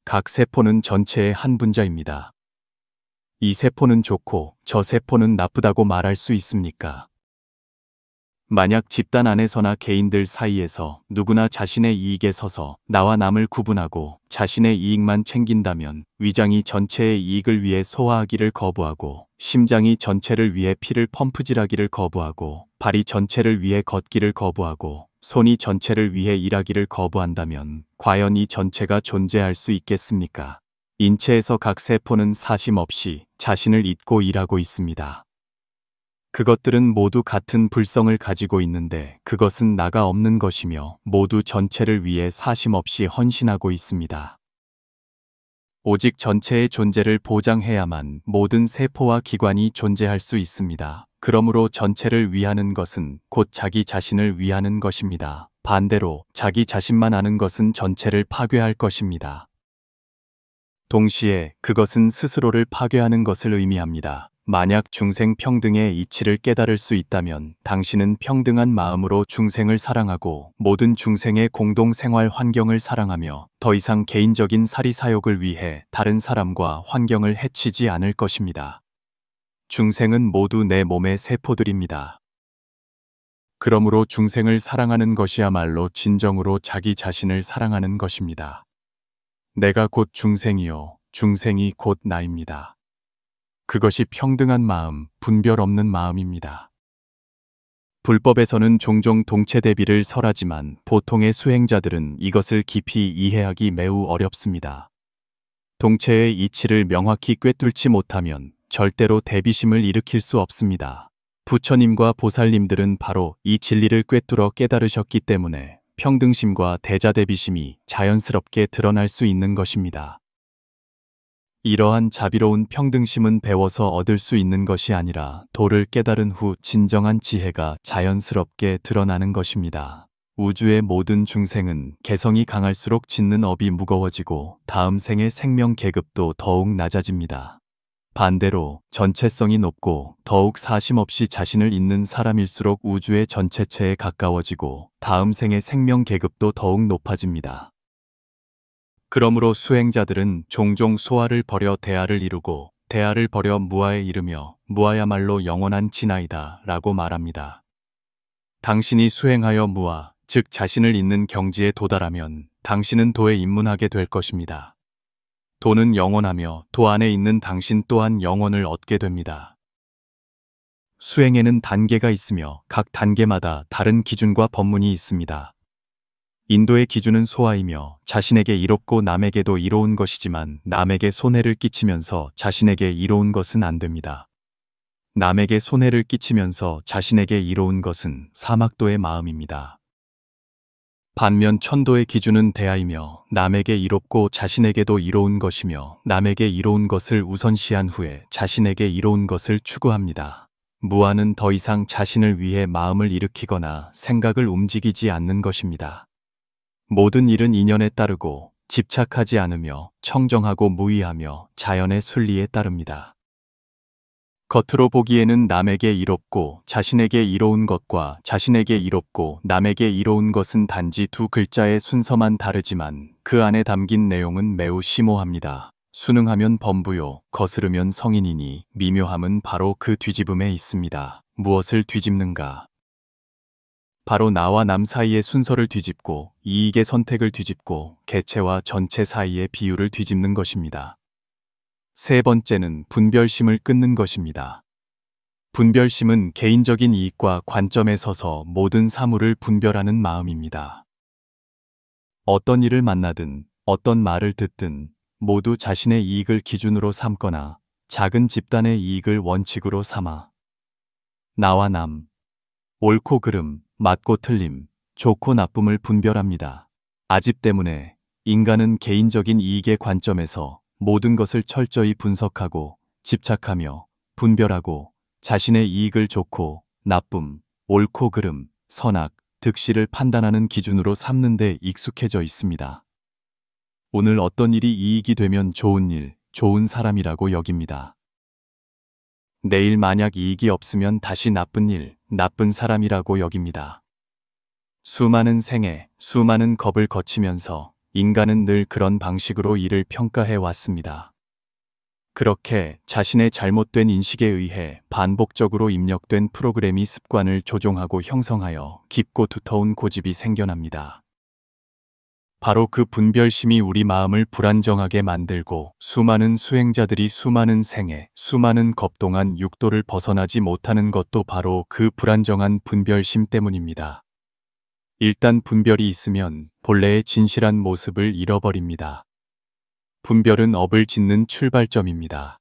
각 세포는 전체의 한 분자입니다. 이 세포는 좋고 저 세포는 나쁘다고 말할 수 있습니까? 만약 집단 안에서나 개인들 사이에서 누구나 자신의 이익에 서서 나와 남을 구분하고 자신의 이익만 챙긴다면 위장이 전체의 이익을 위해 소화하기를 거부하고 심장이 전체를 위해 피를 펌프질하기를 거부하고 발이 전체를 위해 걷기를 거부하고 손이 전체를 위해 일하기를 거부한다면 과연 이 전체가 존재할 수 있겠습니까? 인체에서 각 세포는 사심 없이 자신을 잊고 일하고 있습니다. 그것들은 모두 같은 불성을 가지고 있는데 그것은 나가 없는 것이며 모두 전체를 위해 사심없이 헌신하고 있습니다. 오직 전체의 존재를 보장해야만 모든 세포와 기관이 존재할 수 있습니다. 그러므로 전체를 위하는 것은 곧 자기 자신을 위하는 것입니다. 반대로 자기 자신만 아는 것은 전체를 파괴할 것입니다. 동시에 그것은 스스로를 파괴하는 것을 의미합니다. 만약 중생 평등의 이치를 깨달을 수 있다면 당신은 평등한 마음으로 중생을 사랑하고 모든 중생의 공동 생활 환경을 사랑하며 더 이상 개인적인 사리사욕을 위해 다른 사람과 환경을 해치지 않을 것입니다. 중생은 모두 내 몸의 세포들입니다. 그러므로 중생을 사랑하는 것이야말로 진정으로 자기 자신을 사랑하는 것입니다. 내가 곧 중생이요, 중생이 곧 나입니다. 그것이 평등한 마음, 분별 없는 마음입니다. 불법에서는 종종 동체 대비를 설하지만 보통의 수행자들은 이것을 깊이 이해하기 매우 어렵습니다. 동체의 이치를 명확히 꿰뚫지 못하면 절대로 대비심을 일으킬 수 없습니다. 부처님과 보살님들은 바로 이 진리를 꿰뚫어 깨달으셨기 때문에 평등심과 대자대비심이 자연스럽게 드러날 수 있는 것입니다. 이러한 자비로운 평등심은 배워서 얻을 수 있는 것이 아니라 도를 깨달은 후 진정한 지혜가 자연스럽게 드러나는 것입니다. 우주의 모든 중생은 개성이 강할수록 짓는 업이 무거워지고 다음 생의 생명 계급도 더욱 낮아집니다. 반대로 전체성이 높고 더욱 사심 없이 자신을 잇는 사람일수록 우주의 전체체에 가까워지고 다음 생의 생명 계급도 더욱 높아집니다. 그러므로 수행자들은 종종 소아를 버려 대아를 이루고 대아를 버려 무아에 이르며 무아야말로 영원한 진아이다 라고 말합니다. 당신이 수행하여 무아, 즉 자신을 잇는 경지에 도달하면 당신은 도에 입문하게 될 것입니다. 도는 영원하며 도 안에 있는 당신 또한 영원을 얻게 됩니다. 수행에는 단계가 있으며 각 단계마다 다른 기준과 법문이 있습니다. 인도의 기준은 소아이며 자신에게 이롭고 남에게도 이로운 것이지만 남에게 손해를 끼치면서 자신에게 이로운 것은 안 됩니다. 남에게 손해를 끼치면서 자신에게 이로운 것은 사막도의 마음입니다. 반면 천도의 기준은 대아이며 남에게 이롭고 자신에게도 이로운 것이며 남에게 이로운 것을 우선시한 후에 자신에게 이로운 것을 추구합니다. 무아는 더 이상 자신을 위해 마음을 일으키거나 생각을 움직이지 않는 것입니다. 모든 일은 인연에 따르고 집착하지 않으며 청정하고 무의하며 자연의 순리에 따릅니다. 겉으로 보기에는 남에게 이롭고 자신에게 이로운 것과 자신에게 이롭고 남에게 이로운 것은 단지 두 글자의 순서만 다르지만 그 안에 담긴 내용은 매우 심오합니다. 순응하면 범부요, 거스르면 성인이니 미묘함은 바로 그 뒤집음에 있습니다. 무엇을 뒤집는가? 바로 나와 남 사이의 순서를 뒤집고 이익의 선택을 뒤집고 개체와 전체 사이의 비율을 뒤집는 것입니다. 세 번째는 분별심을 끊는 것입니다. 분별심은 개인적인 이익과 관점에 서서 모든 사물을 분별하는 마음입니다. 어떤 일을 만나든 어떤 말을 듣든 모두 자신의 이익을 기준으로 삼거나 작은 집단의 이익을 원칙으로 삼아 나와 남, 옳고 그름, 맞고 틀림, 좋고 나쁨을 분별합니다. 아집 때문에 인간은 개인적인 이익의 관점에서 모든 것을 철저히 분석하고 집착하며 분별하고 자신의 이익을 좋고 나쁨, 옳고 그름, 선악, 득실을 판단하는 기준으로 삼는 데 익숙해져 있습니다. 오늘 어떤 일이 이익이 되면 좋은 일, 좋은 사람이라고 여깁니다. 내일 만약 이익이 없으면 다시 나쁜 일, 나쁜 사람이라고 여깁니다. 수많은 생애, 수많은 겁을 거치면서 인간은 늘 그런 방식으로 일을 평가해 왔습니다. 그렇게 자신의 잘못된 인식에 의해 반복적으로 입력된 프로그램이 습관을 조종하고 형성하여 깊고 두터운 고집이 생겨납니다. 바로 그 분별심이 우리 마음을 불안정하게 만들고 수많은 수행자들이 수많은 생애, 수많은 겁 동안 육도를 벗어나지 못하는 것도 바로 그 불안정한 분별심 때문입니다. 일단 분별이 있으면 본래의 진실한 모습을 잃어버립니다. 분별은 업을 짓는 출발점입니다.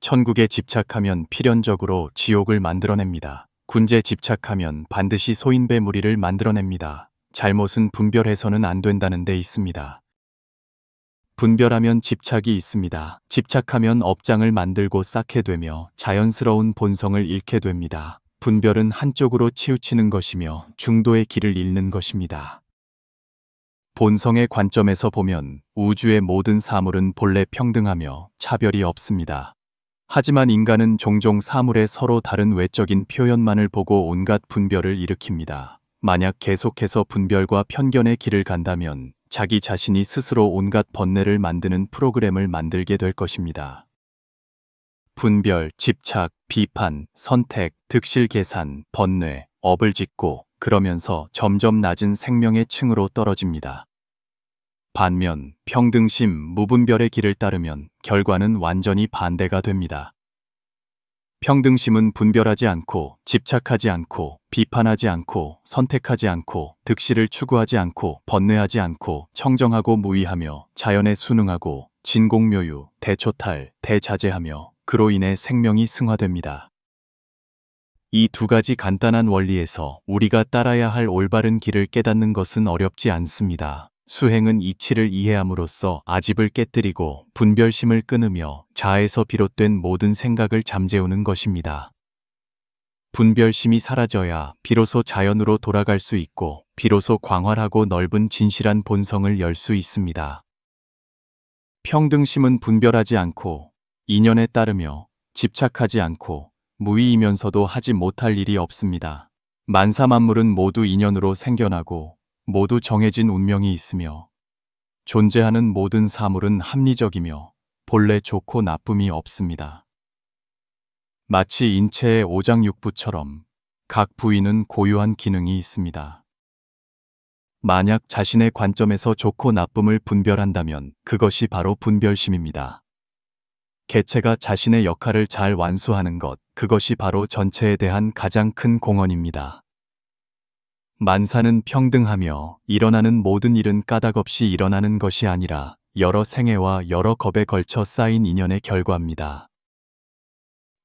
천국에 집착하면 필연적으로 지옥을 만들어냅니다. 군제에 집착하면 반드시 소인배 무리를 만들어냅니다. 잘못은 분별해서는 안 된다는 데 있습니다. 분별하면 집착이 있습니다. 집착하면 업장을 만들고 쌓게 되며 자연스러운 본성을 잃게 됩니다. 분별은 한쪽으로 치우치는 것이며 중도의 길을 잃는 것입니다. 본성의 관점에서 보면 우주의 모든 사물은 본래 평등하며 차별이 없습니다. 하지만 인간은 종종 사물의 서로 다른 외적인 표현만을 보고 온갖 분별을 일으킵니다. 만약 계속해서 분별과 편견의 길을 간다면 자기 자신이 스스로 온갖 번뇌를 만드는 프로그램을 만들게 될 것입니다. 분별, 집착, 비판, 선택, 득실 계산, 번뇌, 업을 짓고 그러면서 점점 낮은 생명의 층으로 떨어집니다. 반면 평등심, 무분별의 길을 따르면 결과는 완전히 반대가 됩니다. 평등심은 분별하지 않고 집착하지 않고 비판하지 않고 선택하지 않고 득실을 추구하지 않고 번뇌하지 않고 청정하고 무의하며 자연에 순응하고 진공묘유, 대초탈, 대자재하며 그로 인해 생명이 승화됩니다. 이 두 가지 간단한 원리에서 우리가 따라야 할 올바른 길을 깨닫는 것은 어렵지 않습니다. 수행은 이치를 이해함으로써 아집을 깨뜨리고 분별심을 끊으며 자아에서 비롯된 모든 생각을 잠재우는 것입니다. 분별심이 사라져야 비로소 자연으로 돌아갈 수 있고 비로소 광활하고 넓은 진실한 본성을 열 수 있습니다. 평등심은 분별하지 않고 인연에 따르며 집착하지 않고 무의이면서도 하지 못할 일이 없습니다. 만사만물은 모두 인연으로 생겨나고 모두 정해진 운명이 있으며 존재하는 모든 사물은 합리적이며 본래 좋고 나쁨이 없습니다. 마치 인체의 오장육부처럼 각 부위는 고유한 기능이 있습니다. 만약 자신의 관점에서 좋고 나쁨을 분별한다면 그것이 바로 분별심입니다. 개체가 자신의 역할을 잘 완수하는 것, 그것이 바로 전체에 대한 가장 큰 공헌입니다. 만사는 평등하며 일어나는 모든 일은 까닭없이 일어나는 것이 아니라 여러 생애와 여러 겁에 걸쳐 쌓인 인연의 결과입니다.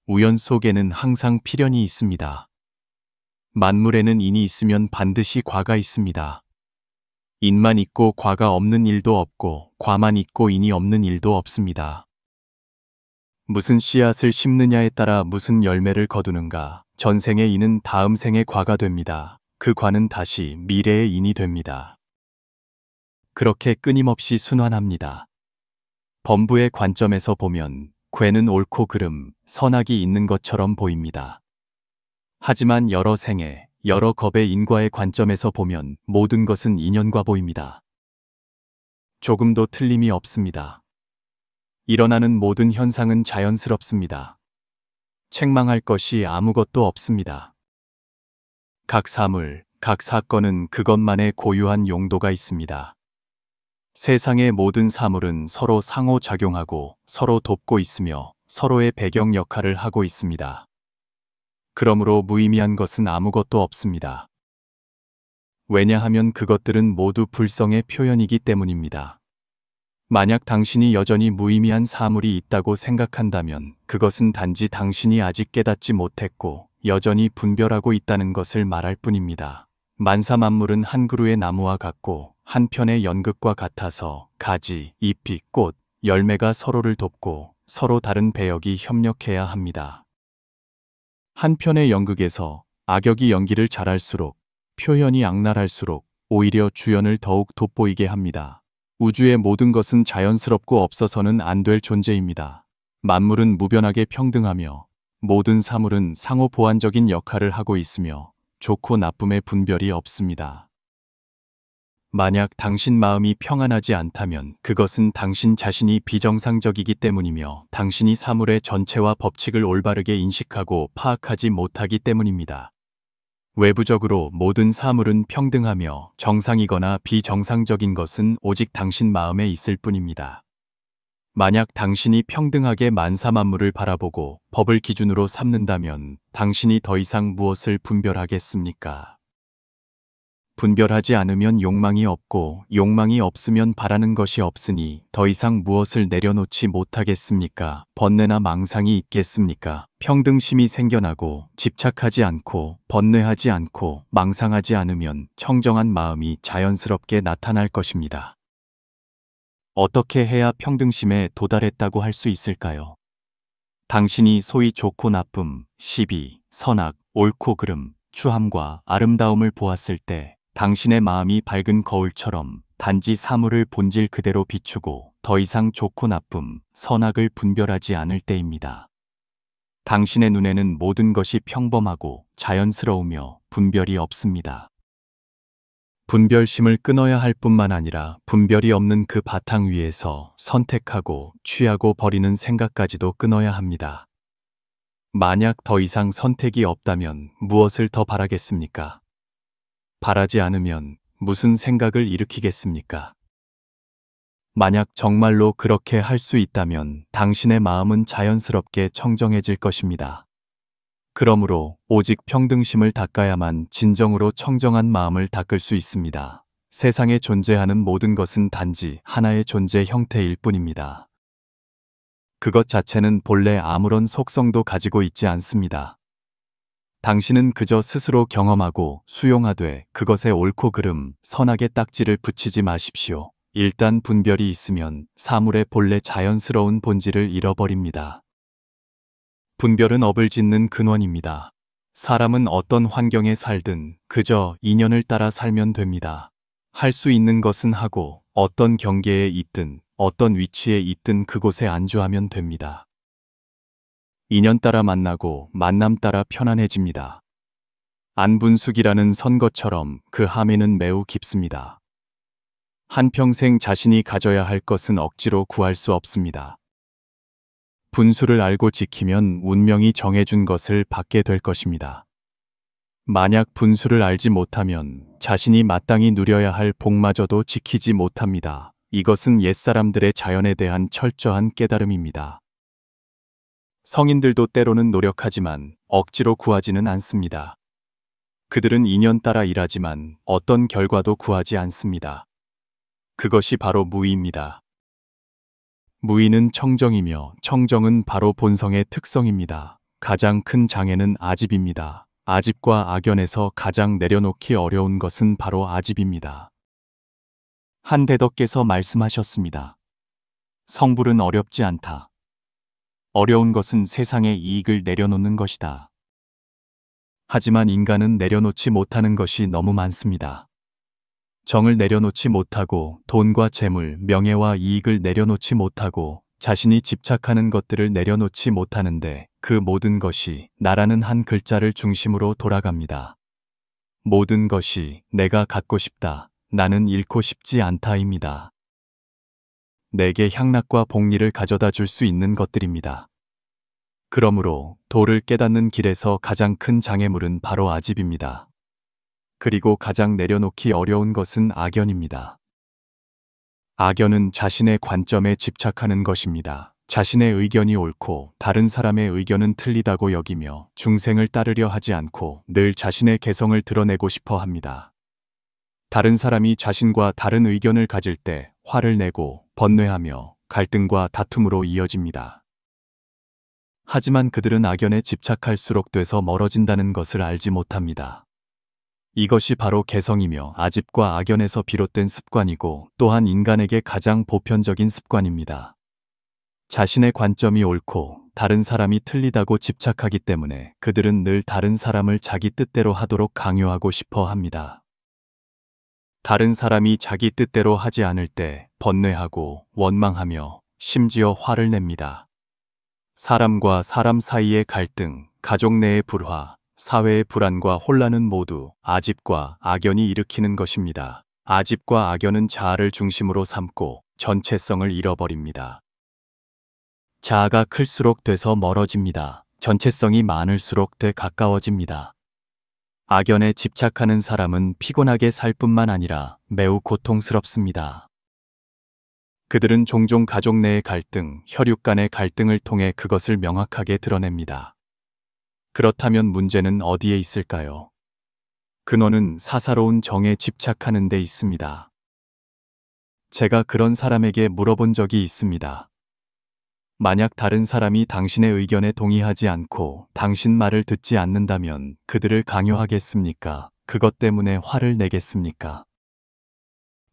우연 속에는 항상 필연이 있습니다. 만물에는 인이 있으면 반드시 과가 있습니다. 인만 있고 과가 없는 일도 없고 과만 있고 인이 없는 일도 없습니다. 무슨 씨앗을 심느냐에 따라 무슨 열매를 거두는가, 전생의 인은 다음 생의 과가 됩니다. 그 과는 다시 미래의 인이 됩니다. 그렇게 끊임없이 순환합니다. 범부의 관점에서 보면 괴는 옳고 그름, 선악이 있는 것처럼 보입니다. 하지만 여러 생애, 여러 겁의 인과의 관점에서 보면 모든 것은 인연과 보입니다. 조금도 틀림이 없습니다. 일어나는 모든 현상은 자연스럽습니다. 책망할 것이 아무것도 없습니다. 각 사물, 각 사건은 그것만의 고유한 용도가 있습니다. 세상의 모든 사물은 서로 상호작용하고 서로 돕고 있으며 서로의 배경 역할을 하고 있습니다. 그러므로 무의미한 것은 아무것도 없습니다. 왜냐하면 그것들은 모두 불성의 표현이기 때문입니다. 만약 당신이 여전히 무의미한 사물이 있다고 생각한다면 그것은 단지 당신이 아직 깨닫지 못했고 여전히 분별하고 있다는 것을 말할 뿐입니다. 만사만물은 한 그루의 나무와 같고 한 편의 연극과 같아서 가지, 잎이, 꽃, 열매가 서로를 돕고 서로 다른 배역이 협력해야 합니다. 한 편의 연극에서 악역이 연기를 잘할수록 표현이 악랄할수록 오히려 주연을 더욱 돋보이게 합니다. 우주의 모든 것은 자연스럽고 없어서는 안 될 존재입니다. 만물은 무변하게 평등하며 모든 사물은 상호 보완적인 역할을 하고 있으며 좋고 나쁨의 분별이 없습니다. 만약 당신 마음이 평안하지 않다면 그것은 당신 자신이 비정상적이기 때문이며 당신이 사물의 전체와 법칙을 올바르게 인식하고 파악하지 못하기 때문입니다. 외부적으로 모든 사물은 평등하며 정상이거나 비정상적인 것은 오직 당신 마음에 있을 뿐입니다. 만약 당신이 평등하게 만사만물을 바라보고 법을 기준으로 삼는다면 당신이 더 이상 무엇을 분별하겠습니까? 분별하지 않으면 욕망이 없고 욕망이 없으면 바라는 것이 없으니 더 이상 무엇을 내려놓지 못하겠습니까? 번뇌나 망상이 있겠습니까? 평등심이 생겨나고 집착하지 않고 번뇌하지 않고 망상하지 않으면 청정한 마음이 자연스럽게 나타날 것입니다. 어떻게 해야 평등심에 도달했다고 할 수 있을까요? 당신이 소위 좋고 나쁨, 시비, 선악, 옳고 그름, 추함과 아름다움을 보았을 때 당신의 마음이 밝은 거울처럼 단지 사물을 본질 그대로 비추고 더 이상 좋고 나쁨, 선악을 분별하지 않을 때입니다. 당신의 눈에는 모든 것이 평범하고 자연스러우며 분별이 없습니다. 분별심을 끊어야 할 뿐만 아니라 분별이 없는 그 바탕 위에서 선택하고 취하고 버리는 생각까지도 끊어야 합니다. 만약 더 이상 선택이 없다면 무엇을 더 바라겠습니까? 바라지 않으면 무슨 생각을 일으키겠습니까? 만약 정말로 그렇게 할 수 있다면 당신의 마음은 자연스럽게 청정해질 것입니다. 그러므로 오직 평등심을 닦아야만 진정으로 청정한 마음을 닦을 수 있습니다. 세상에 존재하는 모든 것은 단지 하나의 존재 형태일 뿐입니다. 그것 자체는 본래 아무런 속성도 가지고 있지 않습니다. 당신은 그저 스스로 경험하고 수용하되 그것에 옳고 그름, 선악의 딱지를 붙이지 마십시오. 일단 분별이 있으면 사물의 본래 자연스러운 본질을 잃어버립니다. 분별은 업을 짓는 근원입니다. 사람은 어떤 환경에 살든 그저 인연을 따라 살면 됩니다. 할 수 있는 것은 하고 어떤 경계에 있든 어떤 위치에 있든 그곳에 안주하면 됩니다. 인연 따라 만나고 만남 따라 편안해집니다. 안분숙이라는 선거처럼 그 함의는 매우 깊습니다. 한평생 자신이 가져야 할 것은 억지로 구할 수 없습니다. 분수를 알고 지키면 운명이 정해준 것을 받게 될 것입니다. 만약 분수를 알지 못하면 자신이 마땅히 누려야 할 복마저도 지키지 못합니다. 이것은 옛사람들의 자연에 대한 철저한 깨달음입니다. 성인들도 때로는 노력하지만 억지로 구하지는 않습니다. 그들은 인연 따라 일하지만 어떤 결과도 구하지 않습니다. 그것이 바로 무의입니다. 무의는 청정이며 청정은 바로 본성의 특성입니다. 가장 큰 장애는 아집입니다. 아집과 악연에서 가장 내려놓기 어려운 것은 바로 아집입니다. 한 대덕께서 말씀하셨습니다. 성불은 어렵지 않다. 어려운 것은 세상의 이익을 내려놓는 것이다. 하지만 인간은 내려놓지 못하는 것이 너무 많습니다. 정을 내려놓지 못하고 돈과 재물, 명예와 이익을 내려놓지 못하고 자신이 집착하는 것들을 내려놓지 못하는데 그 모든 것이 나라는 한 글자를 중심으로 돌아갑니다. 모든 것이 내가 갖고 싶다, 나는 잃고 싶지 않다입니다. 내게 향락과 복리를 가져다 줄 수 있는 것들입니다. 그러므로 도를 깨닫는 길에서 가장 큰 장애물은 바로 아집입니다. 그리고 가장 내려놓기 어려운 것은 악연입니다. 악연은 자신의 관점에 집착하는 것입니다. 자신의 의견이 옳고 다른 사람의 의견은 틀리다고 여기며 중생을 따르려 하지 않고 늘 자신의 개성을 드러내고 싶어 합니다. 다른 사람이 자신과 다른 의견을 가질 때 화를 내고 번뇌하며 갈등과 다툼으로 이어집니다. 하지만 그들은 악연에 집착할수록 돼서 멀어진다는 것을 알지 못합니다. 이것이 바로 개성이며 아집과 악연에서 비롯된 습관이고 또한 인간에게 가장 보편적인 습관입니다. 자신의 관점이 옳고 다른 사람이 틀리다고 집착하기 때문에 그들은 늘 다른 사람을 자기 뜻대로 하도록 강요하고 싶어 합니다. 다른 사람이 자기 뜻대로 하지 않을 때 번뇌하고 원망하며 심지어 화를 냅니다. 사람과 사람 사이의 갈등, 가족 내의 불화, 사회의 불안과 혼란은 모두 아집과 악연이 일으키는 것입니다. 아집과 악연은 자아를 중심으로 삼고 전체성을 잃어버립니다. 자아가 클수록 돼서 멀어집니다. 전체성이 많을수록 돼 가까워집니다. 악연에 집착하는 사람은 피곤하게 살 뿐만 아니라 매우 고통스럽습니다. 그들은 종종 가족 내의 갈등, 혈육 간의 갈등을 통해 그것을 명확하게 드러냅니다. 그렇다면 문제는 어디에 있을까요? 근원은 사사로운 정에 집착하는 데 있습니다. 제가 그런 사람에게 물어본 적이 있습니다. 만약 다른 사람이 당신의 의견에 동의하지 않고 당신 말을 듣지 않는다면 그들을 강요하겠습니까? 그것 때문에 화를 내겠습니까?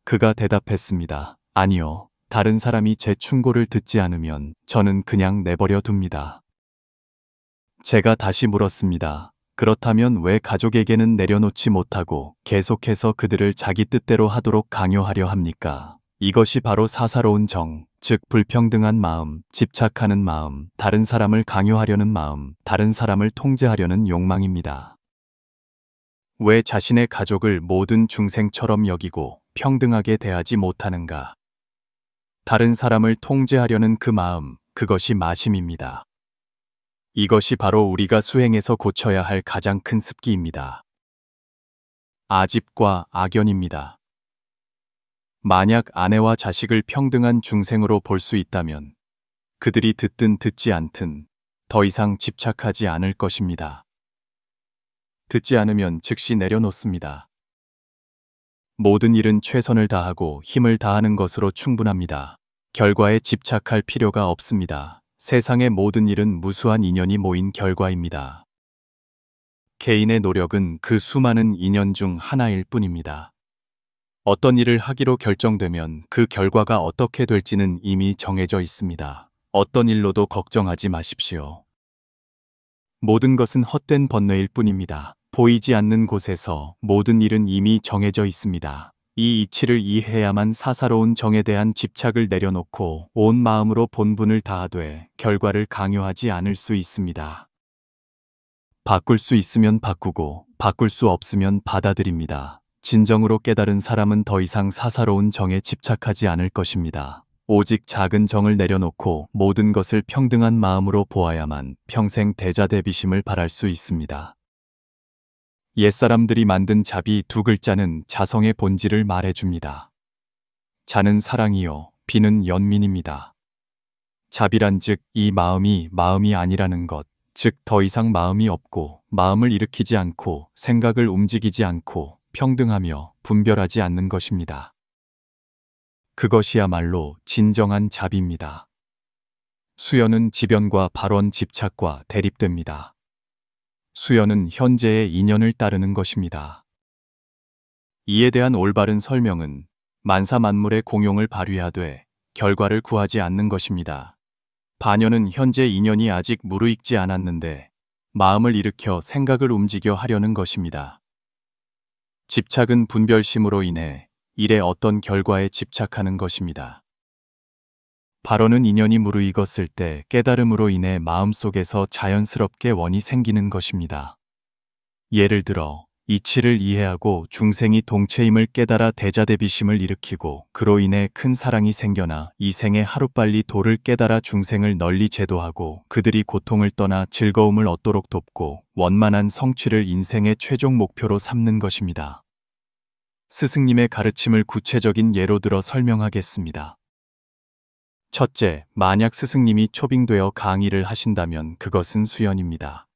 그가 대답했습니다. 아니요. 다른 사람이 제 충고를 듣지 않으면 저는 그냥 내버려 둡니다. 제가 다시 물었습니다. 그렇다면 왜 가족에게는 내려놓지 못하고 계속해서 그들을 자기 뜻대로 하도록 강요하려 합니까? 이것이 바로 사사로운 정, 즉 불평등한 마음, 집착하는 마음, 다른 사람을 강요하려는 마음, 다른 사람을 통제하려는 욕망입니다. 왜 자신의 가족을 모든 중생처럼 여기고 평등하게 대하지 못하는가? 다른 사람을 통제하려는 그 마음, 그것이 마심입니다. 이것이 바로 우리가 수행에서 고쳐야 할 가장 큰 습기입니다. 아집과 악연입니다. 만약 아내와 자식을 평등한 중생으로 볼 수 있다면 그들이 듣든 듣지 않든 더 이상 집착하지 않을 것입니다. 듣지 않으면 즉시 내려놓습니다. 모든 일은 최선을 다하고 힘을 다하는 것으로 충분합니다. 결과에 집착할 필요가 없습니다. 세상의 모든 일은 무수한 인연이 모인 결과입니다. 개인의 노력은 그 수많은 인연 중 하나일 뿐입니다. 어떤 일을 하기로 결정되면 그 결과가 어떻게 될지는 이미 정해져 있습니다. 어떤 일로도 걱정하지 마십시오. 모든 것은 헛된 번뇌일 뿐입니다. 보이지 않는 곳에서 모든 일은 이미 정해져 있습니다. 이 이치를 이해해야만 사사로운 정에 대한 집착을 내려놓고 온 마음으로 본분을 다하되 결과를 강요하지 않을 수 있습니다. 바꿀 수 있으면 바꾸고 바꿀 수 없으면 받아들입니다. 진정으로 깨달은 사람은 더 이상 사사로운 정에 집착하지 않을 것입니다. 오직 작은 정을 내려놓고 모든 것을 평등한 마음으로 보아야만 평생 대자대비심을 바랄 수 있습니다. 옛사람들이 만든 자비 두 글자는 자성의 본질을 말해줍니다. 자는 사랑이요, 비는 연민입니다. 자비란 즉 이 마음이 마음이 아니라는 것, 즉 더 이상 마음이 없고 마음을 일으키지 않고 생각을 움직이지 않고 평등하며 분별하지 않는 것입니다. 그것이야말로 진정한 자비입니다. 수연은 지변과 발원 집착과 대립됩니다. 수연은 현재의 인연을 따르는 것입니다. 이에 대한 올바른 설명은 만사 만물의 공용을 발휘하되 결과를 구하지 않는 것입니다. 반연은 현재 인연이 아직 무르익지 않았는데 마음을 일으켜 생각을 움직여 하려는 것입니다. 집착은 분별심으로 인해 일의 어떤 결과에 집착하는 것입니다. 발언은 인연이 무르익었을 때 깨달음으로 인해 마음속에서 자연스럽게 원이 생기는 것입니다. 예를 들어 이치를 이해하고 중생이 동체임을 깨달아 대자대비심을 일으키고 그로 인해 큰 사랑이 생겨나 이 생에 하루빨리 도를 깨달아 중생을 널리 제도하고 그들이 고통을 떠나 즐거움을 얻도록 돕고 원만한 성취를 인생의 최종 목표로 삼는 것입니다. 스승님의 가르침을 구체적인 예로 들어 설명하겠습니다. 첫째, 만약 스승님이 초빙되어 강의를 하신다면 그것은 수연입니다.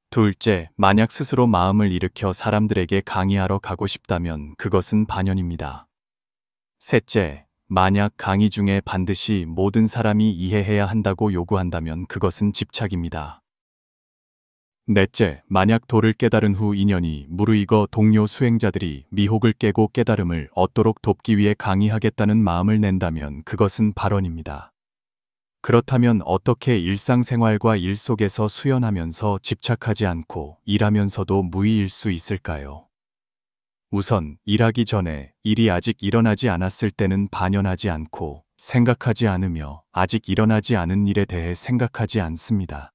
둘째, 만약 스스로 마음을 일으켜 사람들에게 강의하러 가고 싶다면 그것은 반연입니다. 셋째, 만약 강의 중에 반드시 모든 사람이 이해해야 한다고 요구한다면 그것은 집착입니다. 넷째, 만약 도를 깨달은 후 인연이 무르익어 동료 수행자들이 미혹을 깨고 깨달음을 얻도록 돕기 위해 강의하겠다는 마음을 낸다면 그것은 발언입니다. 그렇다면 어떻게 일상생활과 일 속에서 수연하면서 집착하지 않고 일하면서도 무의일 수 있을까요? 우선 일하기 전에 일이 아직 일어나지 않았을 때는 반연하지 않고 생각하지 않으며 아직 일어나지 않은 일에 대해 생각하지 않습니다.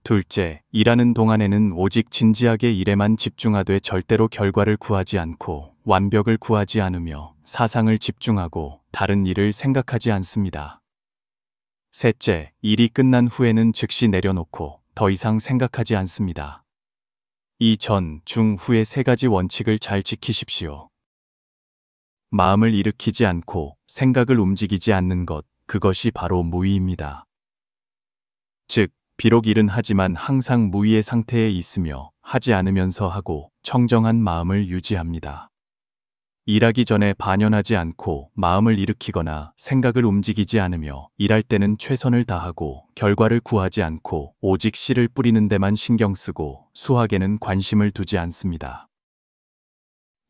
둘째, 일하는 동안에는 오직 진지하게 일에만 집중하되 절대로 결과를 구하지 않고 완벽을 구하지 않으며 사상을 집중하고 다른 일을 생각하지 않습니다. 셋째, 일이 끝난 후에는 즉시 내려놓고 더 이상 생각하지 않습니다. 이 전, 중, 후의 세 가지 원칙을 잘 지키십시오. 마음을 일으키지 않고 생각을 움직이지 않는 것, 그것이 바로 무의입니다. 즉, 비록 일은 하지만 항상 무의의 상태에 있으며 하지 않으면서 하고 청정한 마음을 유지합니다. 일하기 전에 반연하지 않고 마음을 일으키거나 생각을 움직이지 않으며 일할 때는 최선을 다하고 결과를 구하지 않고 오직 씨를 뿌리는 데만 신경 쓰고 수확에는 관심을 두지 않습니다.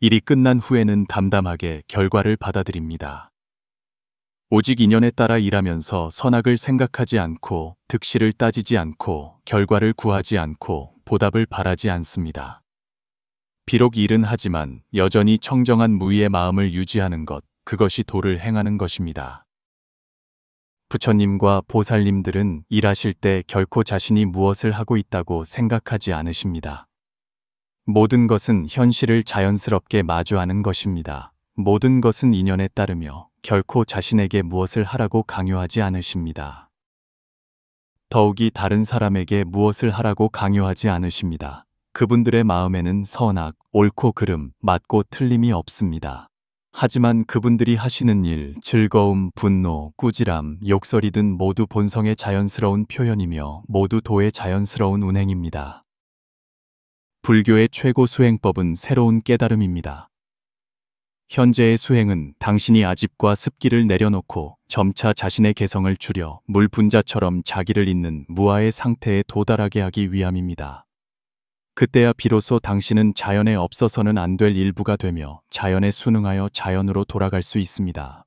일이 끝난 후에는 담담하게 결과를 받아들입니다. 오직 인연에 따라 일하면서 선악을 생각하지 않고 득실을 따지지 않고 결과를 구하지 않고 보답을 바라지 않습니다. 비록 일은 하지만 여전히 청정한 무의의 마음을 유지하는 것, 그것이 도를 행하는 것입니다. 부처님과 보살님들은 일하실 때 결코 자신이 무엇을 하고 있다고 생각하지 않으십니다. 모든 것은 현실을 자연스럽게 마주하는 것입니다. 모든 것은 인연에 따르며 결코 자신에게 무엇을 하라고 강요하지 않으십니다. 더욱이 다른 사람에게 무엇을 하라고 강요하지 않으십니다. 그분들의 마음에는 선악, 옳고 그름, 맞고 틀림이 없습니다. 하지만 그분들이 하시는 일, 즐거움, 분노, 꾸지람, 욕설이 등 모두 본성의 자연스러운 표현이며 모두 도의 자연스러운 운행입니다. 불교의 최고 수행법은 새로운 깨달음입니다. 현재의 수행은 당신이 아집과 습기를 내려놓고 점차 자신의 개성을 줄여 물 분자처럼 자기를 잇는 무아의 상태에 도달하게 하기 위함입니다. 그때야 비로소 당신은 자연에 없어서는 안 될 일부가 되며 자연에 순응하여 자연으로 돌아갈 수 있습니다.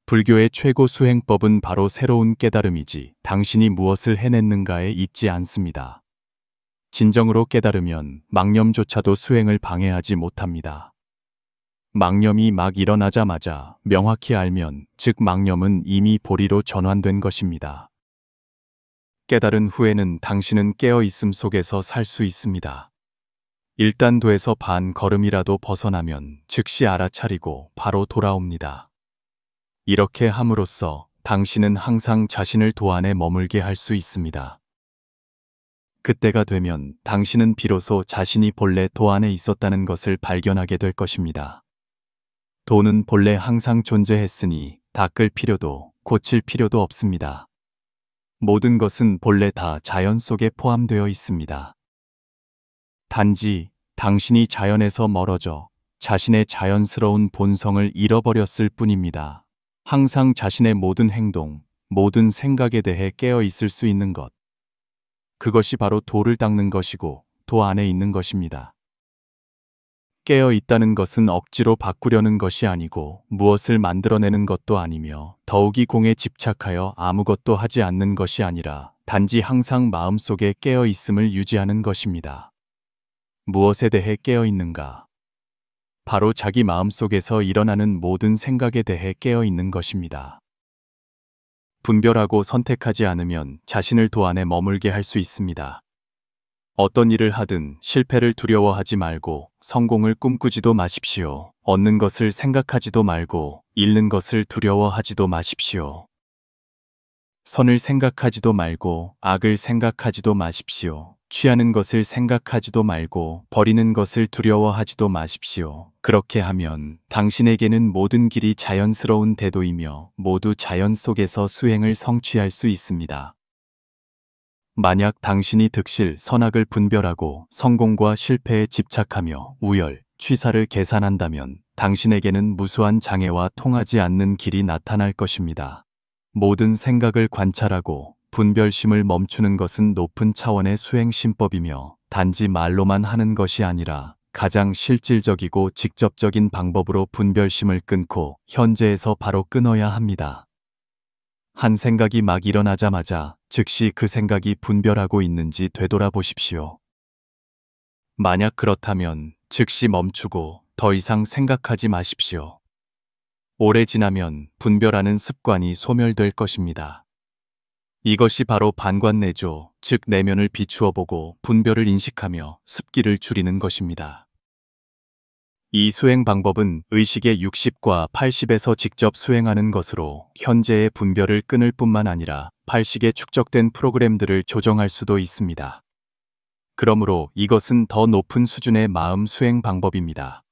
불교의 최고 수행법은 바로 새로운 깨달음이지 당신이 무엇을 해냈는가에 있지 않습니다. 진정으로 깨달으면 망념조차도 수행을 방해하지 못합니다. 망념이 막 일어나자마자 명확히 알면 즉 망념은 이미 보리로 전환된 것입니다. 깨달은 후에는 당신은 깨어있음 속에서 살 수 있습니다. 일단 도에서 반 걸음이라도 벗어나면 즉시 알아차리고 바로 돌아옵니다. 이렇게 함으로써 당신은 항상 자신을 도 안에 머물게 할 수 있습니다. 그때가 되면 당신은 비로소 자신이 본래 도 안에 있었다는 것을 발견하게 될 것입니다. 도는 본래 항상 존재했으니 닦을 필요도 고칠 필요도 없습니다. 모든 것은 본래 다 자연 속에 포함되어 있습니다. 단지 당신이 자연에서 멀어져 자신의 자연스러운 본성을 잃어버렸을 뿐입니다. 항상 자신의 모든 행동, 모든 생각에 대해 깨어 있을 수 있는 것. 그것이 바로 도를 닦는 것이고 도 안에 있는 것입니다. 깨어 있다는 것은 억지로 바꾸려는 것이 아니고 무엇을 만들어내는 것도 아니며 더욱이 공에 집착하여 아무것도 하지 않는 것이 아니라 단지 항상 마음속에 깨어 있음을 유지하는 것입니다. 무엇에 대해 깨어 있는가? 바로 자기 마음속에서 일어나는 모든 생각에 대해 깨어 있는 것입니다. 분별하고 선택하지 않으면 자신을 도 안에 머물게 할 수 있습니다. 어떤 일을 하든 실패를 두려워하지 말고 성공을 꿈꾸지도 마십시오. 얻는 것을 생각하지도 말고 잃는 것을 두려워하지도 마십시오. 선을 생각하지도 말고 악을 생각하지도 마십시오. 취하는 것을 생각하지도 말고 버리는 것을 두려워하지도 마십시오. 그렇게 하면 당신에게는 모든 길이 자연스러운 대도이며 모두 자연 속에서 수행을 성취할 수 있습니다. 만약 당신이 득실, 선악을 분별하고 성공과 실패에 집착하며 우열, 취사를 계산한다면 당신에게는 무수한 장애와 통하지 않는 길이 나타날 것입니다. 모든 생각을 관찰하고 분별심을 멈추는 것은 높은 차원의 수행심법이며 단지 말로만 하는 것이 아니라 가장 실질적이고 직접적인 방법으로 분별심을 끊고 현재에서 바로 끊어야 합니다. 한 생각이 막 일어나자마자 즉시 그 생각이 분별하고 있는지 되돌아보십시오. 만약 그렇다면 즉시 멈추고 더 이상 생각하지 마십시오. 오래 지나면 분별하는 습관이 소멸될 것입니다. 이것이 바로 반관내조, 즉 내면을 비추어 보고 분별을 인식하며 습기를 줄이는 것입니다. 이 수행 방법은 의식의 60과 80에서 직접 수행하는 것으로 현재의 분별을 끊을 뿐만 아니라 80에 축적된 프로그램들을 조정할 수도 있습니다. 그러므로 이것은 더 높은 수준의 마음 수행 방법입니다.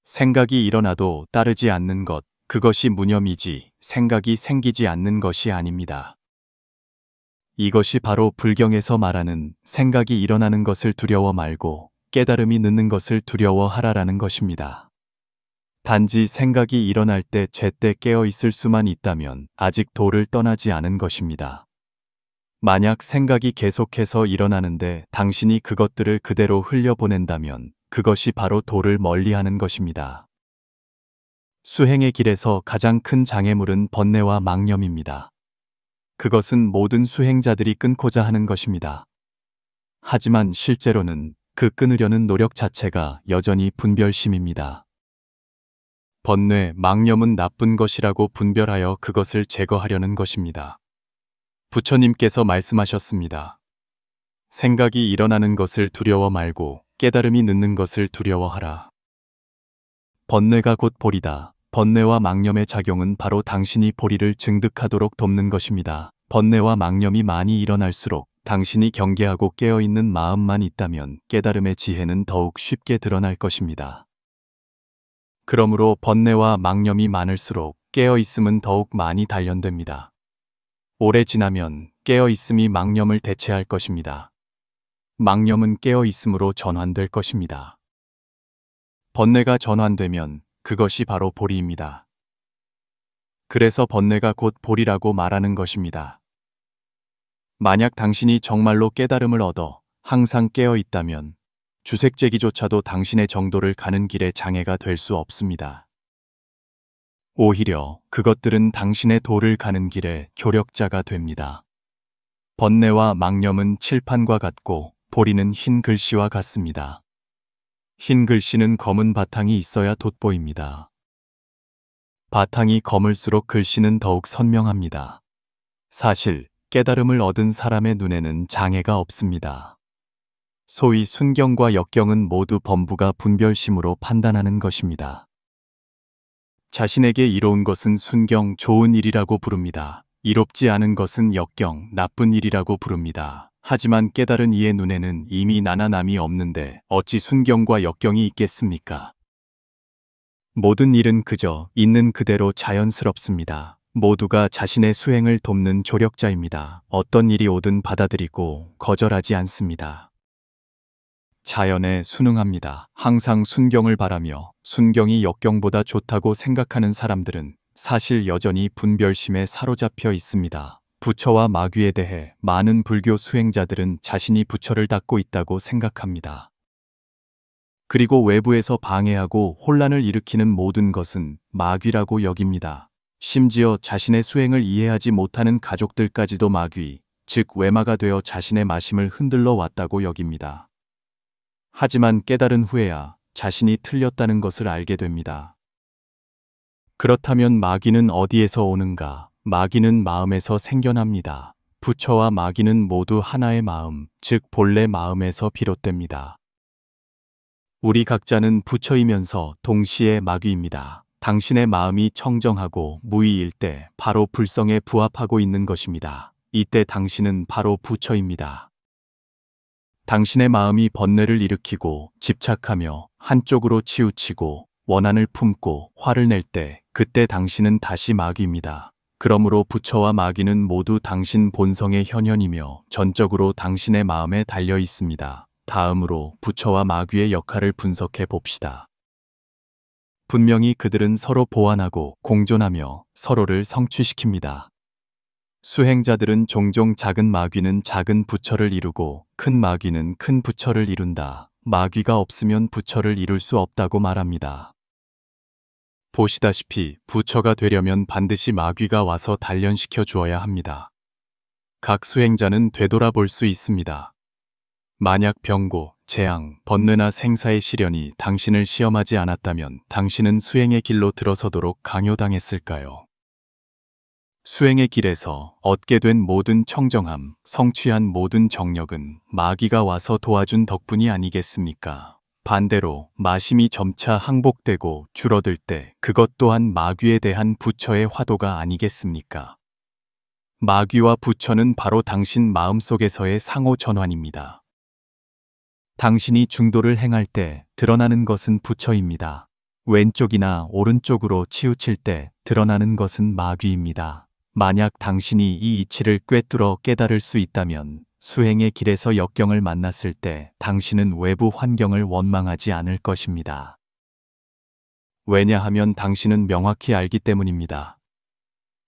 생각이 일어나도 따르지 않는 것, 그것이 무념이지 생각이 생기지 않는 것이 아닙니다. 이것이 바로 불경에서 말하는 생각이 일어나는 것을 두려워 말고 깨달음이 늦는 것을 두려워하라라는 것입니다. 단지 생각이 일어날 때 제때 깨어 있을 수만 있다면 아직 도를 떠나지 않은 것입니다. 만약 생각이 계속해서 일어나는데 당신이 그것들을 그대로 흘려보낸다면 그것이 바로 도를 멀리하는 것입니다. 수행의 길에서 가장 큰 장애물은 번뇌와 망념입니다. 그것은 모든 수행자들이 끊고자 하는 것입니다. 하지만 실제로는 그 끊으려는 노력 자체가 여전히 분별심입니다. 번뇌, 망념은 나쁜 것이라고 분별하여 그것을 제거하려는 것입니다. 부처님께서 말씀하셨습니다. 생각이 일어나는 것을 두려워 말고 깨달음이 늦는 것을 두려워하라. 번뇌가 곧 보리다. 번뇌와 망념의 작용은 바로 당신이 보리를 증득하도록 돕는 것입니다. 번뇌와 망념이 많이 일어날수록 당신이 경계하고 깨어있는 마음만 있다면 깨달음의 지혜는 더욱 쉽게 드러날 것입니다. 그러므로 번뇌와 망념이 많을수록 깨어있음은 더욱 많이 단련됩니다. 오래 지나면 깨어있음이 망념을 대체할 것입니다. 망념은 깨어있음으로 전환될 것입니다. 번뇌가 전환되면 그것이 바로 보리입니다. 그래서 번뇌가 곧 보리라고 말하는 것입니다. 만약 당신이 정말로 깨달음을 얻어 항상 깨어 있다면 주색제기조차도 당신의 정도를 가는 길에 장애가 될 수 없습니다. 오히려 그것들은 당신의 도를 가는 길에 조력자가 됩니다. 번뇌와 망념은 칠판과 같고 보리는 흰 글씨와 같습니다. 흰 글씨는 검은 바탕이 있어야 돋보입니다. 바탕이 검을수록 글씨는 더욱 선명합니다. 사실 깨달음을 얻은 사람의 눈에는 장애가 없습니다. 소위 순경과 역경은 모두 범부가 분별심으로 판단하는 것입니다. 자신에게 이로운 것은 순경, 좋은 일이라고 부릅니다. 이롭지 않은 것은 역경, 나쁜 일이라고 부릅니다. 하지만 깨달은 이의 눈에는 이미 나나 남이 없는데 어찌 순경과 역경이 있겠습니까? 모든 일은 그저 있는 그대로 자연스럽습니다. 모두가 자신의 수행을 돕는 조력자입니다. 어떤 일이 오든 받아들이고 거절하지 않습니다. 자연에 순응합니다. 항상 순경을 바라며 순경이 역경보다 좋다고 생각하는 사람들은 사실 여전히 분별심에 사로잡혀 있습니다. 부처와 마귀에 대해 많은 불교 수행자들은 자신이 부처를 닦고 있다고 생각합니다. 그리고 외부에서 방해하고 혼란을 일으키는 모든 것은 마귀라고 여깁니다. 심지어 자신의 수행을 이해하지 못하는 가족들까지도 마귀, 즉 외마가 되어 자신의 마심을 흔들러 왔다고 여깁니다. 하지만 깨달은 후에야 자신이 틀렸다는 것을 알게 됩니다. 그렇다면 마귀는 어디에서 오는가? 마귀는 마음에서 생겨납니다. 부처와 마귀는 모두 하나의 마음, 즉 본래 마음에서 비롯됩니다. 우리 각자는 부처이면서 동시에 마귀입니다. 당신의 마음이 청정하고 무의일 때 바로 불성에 부합하고 있는 것입니다. 이때 당신은 바로 부처입니다. 당신의 마음이 번뇌를 일으키고 집착하며 한쪽으로 치우치고 원한을 품고 화를 낼 때 그때 당신은 다시 마귀입니다. 그러므로 부처와 마귀는 모두 당신 본성의 현현이며 전적으로 당신의 마음에 달려 있습니다. 다음으로 부처와 마귀의 역할을 분석해 봅시다. 분명히 그들은 서로 보완하고 공존하며 서로를 성취시킵니다. 수행자들은 종종 작은 마귀는 작은 부처를 이루고 큰 마귀는 큰 부처를 이룬다. 마귀가 없으면 부처를 이룰 수 없다고 말합니다. 보시다시피 부처가 되려면 반드시 마귀가 와서 단련시켜 주어야 합니다. 각 수행자는 되돌아볼 수 있습니다. 만약 병고, 재앙, 번뇌나 생사의 시련이 당신을 시험하지 않았다면 당신은 수행의 길로 들어서도록 강요당했을까요? 수행의 길에서 얻게 된 모든 청정함, 성취한 모든 정력은 마귀가 와서 도와준 덕분이 아니겠습니까? 반대로 마심이 점차 항복되고 줄어들 때 그것 또한 마귀에 대한 부처의 화도가 아니겠습니까? 마귀와 부처는 바로 당신 마음속에서의 상호 전환입니다. 당신이 중도를 행할 때 드러나는 것은 부처입니다. 왼쪽이나 오른쪽으로 치우칠 때 드러나는 것은 마귀입니다. 만약 당신이 이 이치를 꿰뚫어 깨달을 수 있다면 수행의 길에서 역경을 만났을 때 당신은 외부 환경을 원망하지 않을 것입니다. 왜냐하면 당신은 명확히 알기 때문입니다.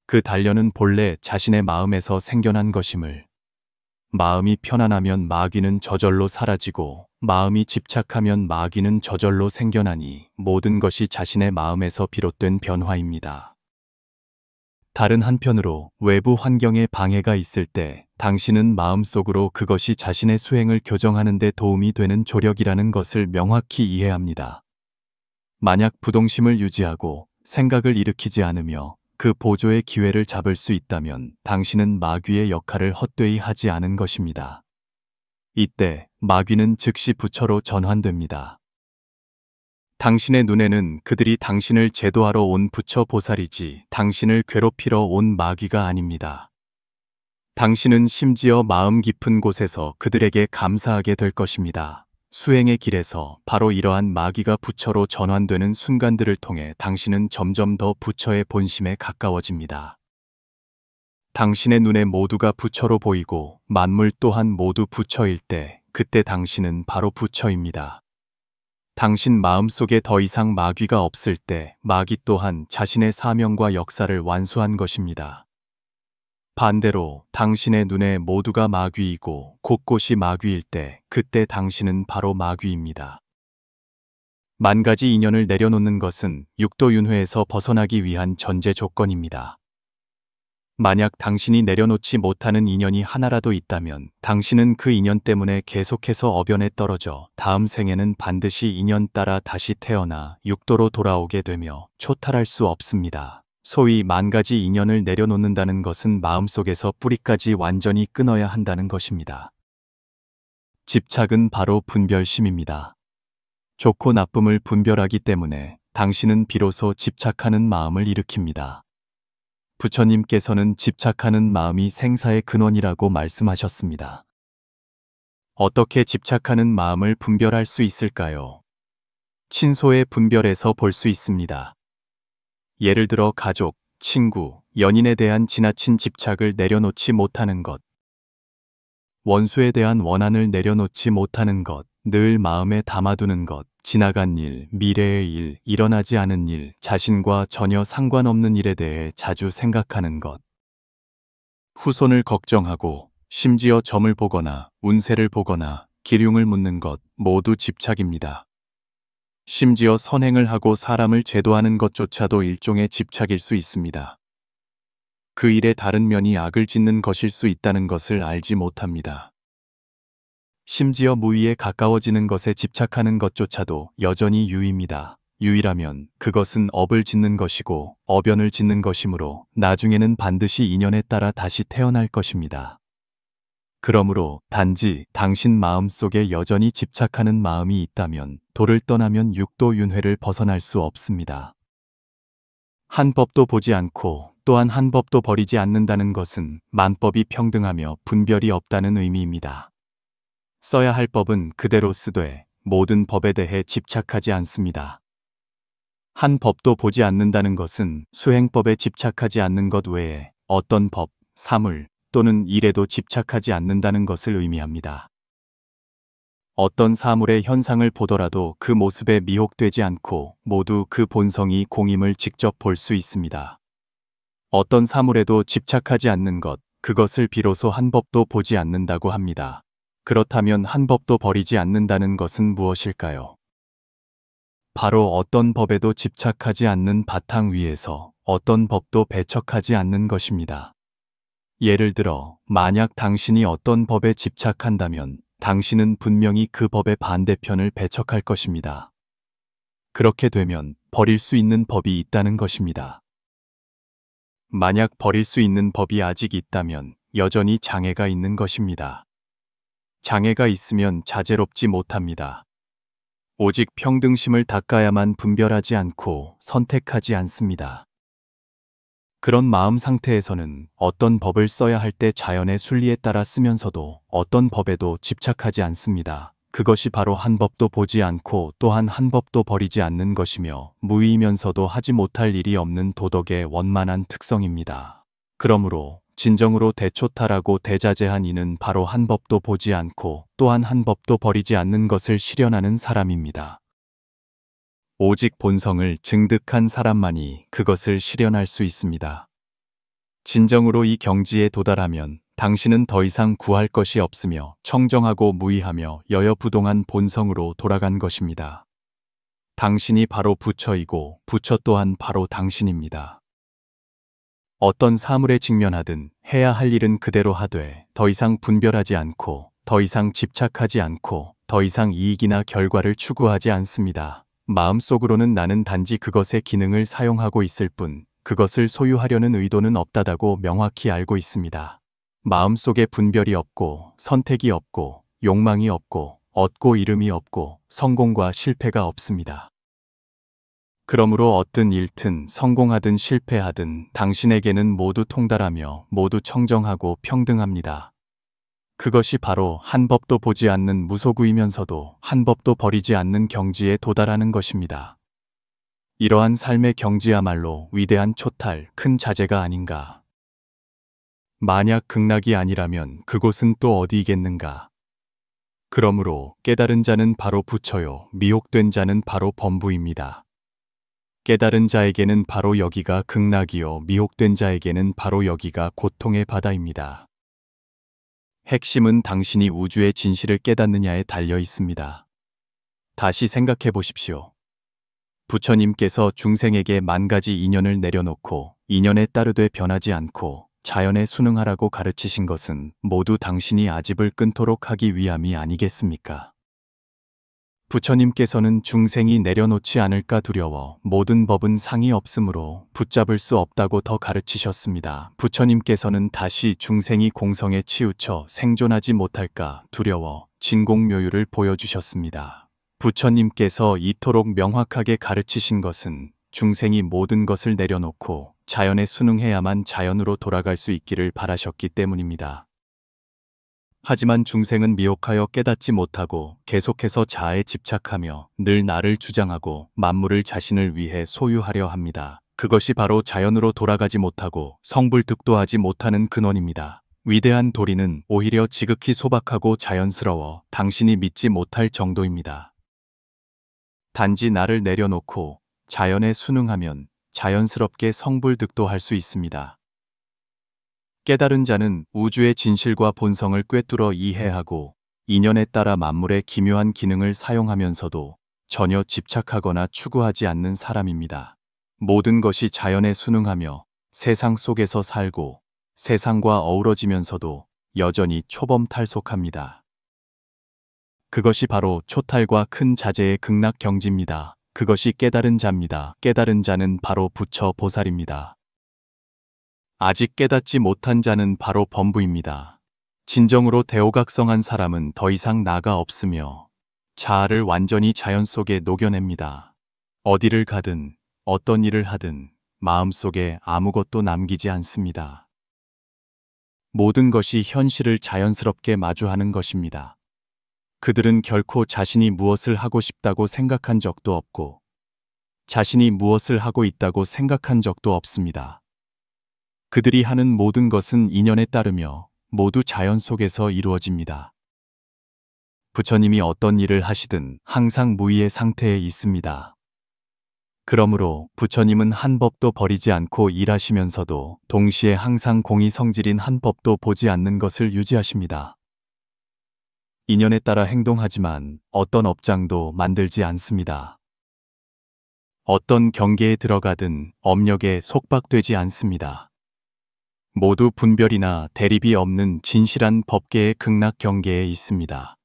그 단련은 본래 자신의 마음에서 생겨난 것임을. 마음이 편안하면 마귀는 저절로 사라지고 마음이 집착하면 마귀는 저절로 생겨나니 모든 것이 자신의 마음에서 비롯된 변화입니다. 다른 한편으로 외부 환경에 방해가 있을 때 당신은 마음속으로 그것이 자신의 수행을 교정하는 데 도움이 되는 조력이라는 것을 명확히 이해합니다. 만약 부동심을 유지하고 생각을 일으키지 않으며 그 보조의 기회를 잡을 수 있다면 당신은 마귀의 역할을 헛되이 하지 않은 것입니다. 이때 마귀는 즉시 부처로 전환됩니다. 당신의 눈에는 그들이 당신을 제도하러 온 부처 보살이지 당신을 괴롭히러 온 마귀가 아닙니다. 당신은 심지어 마음 깊은 곳에서 그들에게 감사하게 될 것입니다. 수행의 길에서 바로 이러한 마귀가 부처로 전환되는 순간들을 통해 당신은 점점 더 부처의 본심에 가까워집니다. 당신의 눈에 모두가 부처로 보이고 만물 또한 모두 부처일 때 그때 당신은 바로 부처입니다. 당신 마음속에 더 이상 마귀가 없을 때 마귀 또한 자신의 사명과 역사를 완수한 것입니다. 반대로 당신의 눈에 모두가 마귀이고 곳곳이 마귀일 때 그때 당신은 바로 마귀입니다. 만 가지 인연을 내려놓는 것은 육도윤회에서 벗어나기 위한 전제 조건입니다. 만약 당신이 내려놓지 못하는 인연이 하나라도 있다면 당신은 그 인연 때문에 계속해서 어변에 떨어져 다음 생에는 반드시 인연 따라 다시 태어나 육도로 돌아오게 되며 초탈할 수 없습니다. 소위 만 가지 인연을 내려놓는다는 것은 마음속에서 뿌리까지 완전히 끊어야 한다는 것입니다. 집착은 바로 분별심입니다. 좋고 나쁨을 분별하기 때문에 당신은 비로소 집착하는 마음을 일으킵니다. 부처님께서는 집착하는 마음이 생사의 근원이라고 말씀하셨습니다. 어떻게 집착하는 마음을 분별할 수 있을까요? 친소의 분별에서 볼 수 있습니다. 예를 들어 가족, 친구, 연인에 대한 지나친 집착을 내려놓지 못하는 것, 원수에 대한 원한을 내려놓지 못하는 것, 늘 마음에 담아두는 것, 지나간 일, 미래의 일, 일어나지 않은 일, 자신과 전혀 상관없는 일에 대해 자주 생각하는 것, 후손을 걱정하고 심지어 점을 보거나 운세를 보거나 기륭을 묻는 것 모두 집착입니다. 심지어 선행을 하고 사람을 제도하는 것조차도 일종의 집착일 수 있습니다. 그 일의 다른 면이 악을 짓는 것일 수 있다는 것을 알지 못합니다. 심지어 무의에 가까워지는 것에 집착하는 것조차도 여전히 유의입니다. 유의라면 그것은 업을 짓는 것이고 어변을 짓는 것이므로 나중에는 반드시 인연에 따라 다시 태어날 것입니다. 그러므로 단지 당신 마음속에 여전히 집착하는 마음이 있다면 도를 떠나면 육도윤회를 벗어날 수 없습니다. 한 법도 보지 않고 또한 한 법도 버리지 않는다는 것은 만법이 평등하며 분별이 없다는 의미입니다. 써야 할 법은 그대로 쓰되 모든 법에 대해 집착하지 않습니다. 한 법도 보지 않는다는 것은 수행법에 집착하지 않는 것 외에 어떤 법, 사물, 또는 일에도 집착하지 않는다는 것을 의미합니다. 어떤 사물의 현상을 보더라도 그 모습에 미혹되지 않고 모두 그 본성이 공임을 직접 볼 수 있습니다. 어떤 사물에도 집착하지 않는 것, 그것을 비로소 한 법도 보지 않는다고 합니다. 그렇다면 한 법도 버리지 않는다는 것은 무엇일까요? 바로 어떤 법에도 집착하지 않는 바탕 위에서 어떤 법도 배척하지 않는 것입니다. 예를 들어 만약 당신이 어떤 법에 집착한다면 당신은 분명히 그 법의 반대편을 배척할 것입니다. 그렇게 되면 버릴 수 있는 법이 있다는 것입니다. 만약 버릴 수 있는 법이 아직 있다면 여전히 장애가 있는 것입니다. 장애가 있으면 자제롭지 못합니다. 오직 평등심을 닦아야만 분별하지 않고 선택하지 않습니다. 그런 마음 상태에서는 어떤 법을 써야 할 때 자연의 순리에 따라 쓰면서도 어떤 법에도 집착하지 않습니다. 그것이 바로 한 법도 보지 않고 또한 한 법도 버리지 않는 것이며 무의이면서도 하지 못할 일이 없는 도덕의 원만한 특성입니다. 그러므로 진정으로 대초탈하고 대자재한 이는 바로 한 법도 보지 않고 또한 한 법도 버리지 않는 것을 실현하는 사람입니다. 오직 본성을 증득한 사람만이 그것을 실현할 수 있습니다. 진정으로 이 경지에 도달하면 당신은 더 이상 구할 것이 없으며 청정하고 무의하며 여여부동한 본성으로 돌아간 것입니다. 당신이 바로 부처이고 부처 또한 바로 당신입니다. 어떤 사물에 직면하든 해야 할 일은 그대로 하되 더 이상 분별하지 않고 더 이상 집착하지 않고 더 이상 이익이나 결과를 추구하지 않습니다. 마음속으로는 나는 단지 그것의 기능을 사용하고 있을 뿐 그것을 소유하려는 의도는 없다고 명확히 알고 있습니다. 마음속에 분별이 없고 선택이 없고 욕망이 없고 얻고 잃음이 없고 성공과 실패가 없습니다. 그러므로 어떤 일든 성공하든 실패하든 당신에게는 모두 통달하며 모두 청정하고 평등합니다. 그것이 바로 한 법도 보지 않는 무소구이면서도 한 법도 버리지 않는 경지에 도달하는 것입니다. 이러한 삶의 경지야말로 위대한 초탈, 큰 자제가 아닌가. 만약 극락이 아니라면 그곳은 또 어디이겠는가. 그러므로 깨달은 자는 바로 부처요, 미혹된 자는 바로 범부입니다. 깨달은 자에게는 바로 여기가 극락이요, 미혹된 자에게는 바로 여기가 고통의 바다입니다. 핵심은 당신이 우주의 진실을 깨닫느냐에 달려 있습니다. 다시 생각해 보십시오. 부처님께서 중생에게 만 가지 인연을 내려놓고 인연에 따르되 변하지 않고 자연에 순응하라고 가르치신 것은 모두 당신이 아집을 끊도록 하기 위함이 아니겠습니까? 부처님께서는 중생이 내려놓지 않을까 두려워 모든 법은 상이 없으므로 붙잡을 수 없다고 더 가르치셨습니다. 부처님께서는 다시 중생이 공성에 치우쳐 생존하지 못할까 두려워 진공묘유를 보여주셨습니다. 부처님께서 이토록 명확하게 가르치신 것은 중생이 모든 것을 내려놓고 자연에 순응해야만 자연으로 돌아갈 수 있기를 바라셨기 때문입니다. 하지만 중생은 미혹하여 깨닫지 못하고 계속해서 자아에 집착하며 늘 나를 주장하고 만물을 자신을 위해 소유하려 합니다. 그것이 바로 자연으로 돌아가지 못하고 성불득도하지 못하는 근원입니다. 위대한 도리는 오히려 지극히 소박하고 자연스러워 당신이 믿지 못할 정도입니다. 단지 나를 내려놓고 자연에 순응하면 자연스럽게 성불득도할 수 있습니다. 깨달은 자는 우주의 진실과 본성을 꿰뚫어 이해하고 인연에 따라 만물의 기묘한 기능을 사용하면서도 전혀 집착하거나 추구하지 않는 사람입니다. 모든 것이 자연에 순응하며 세상 속에서 살고 세상과 어우러지면서도 여전히 초범탈속합니다. 그것이 바로 초탈과 큰 자제의 극락 경지입니다. 그것이 깨달은 자입니다. 깨달은 자는 바로 부처 보살입니다. 아직 깨닫지 못한 자는 바로 범부입니다. 진정으로 대오각성한 사람은 더 이상 나가 없으며 자아를 완전히 자연 속에 녹여냅니다. 어디를 가든 어떤 일을 하든 마음속에 아무것도 남기지 않습니다. 모든 것이 현실을 자연스럽게 마주하는 것입니다. 그들은 결코 자신이 무엇을 하고 싶다고 생각한 적도 없고 자신이 무엇을 하고 있다고 생각한 적도 없습니다. 그들이 하는 모든 것은 인연에 따르며 모두 자연 속에서 이루어집니다. 부처님이 어떤 일을 하시든 항상 무의의 상태에 있습니다. 그러므로 부처님은 한 법도 버리지 않고 일하시면서도 동시에 항상 공의 성질인 한 법도 보지 않는 것을 유지하십니다. 인연에 따라 행동하지만 어떤 업장도 만들지 않습니다. 어떤 경계에 들어가든 업력에 속박되지 않습니다. 모두 분별이나 대립이 없는 진실한 법계의 극락 경계에 있습니다.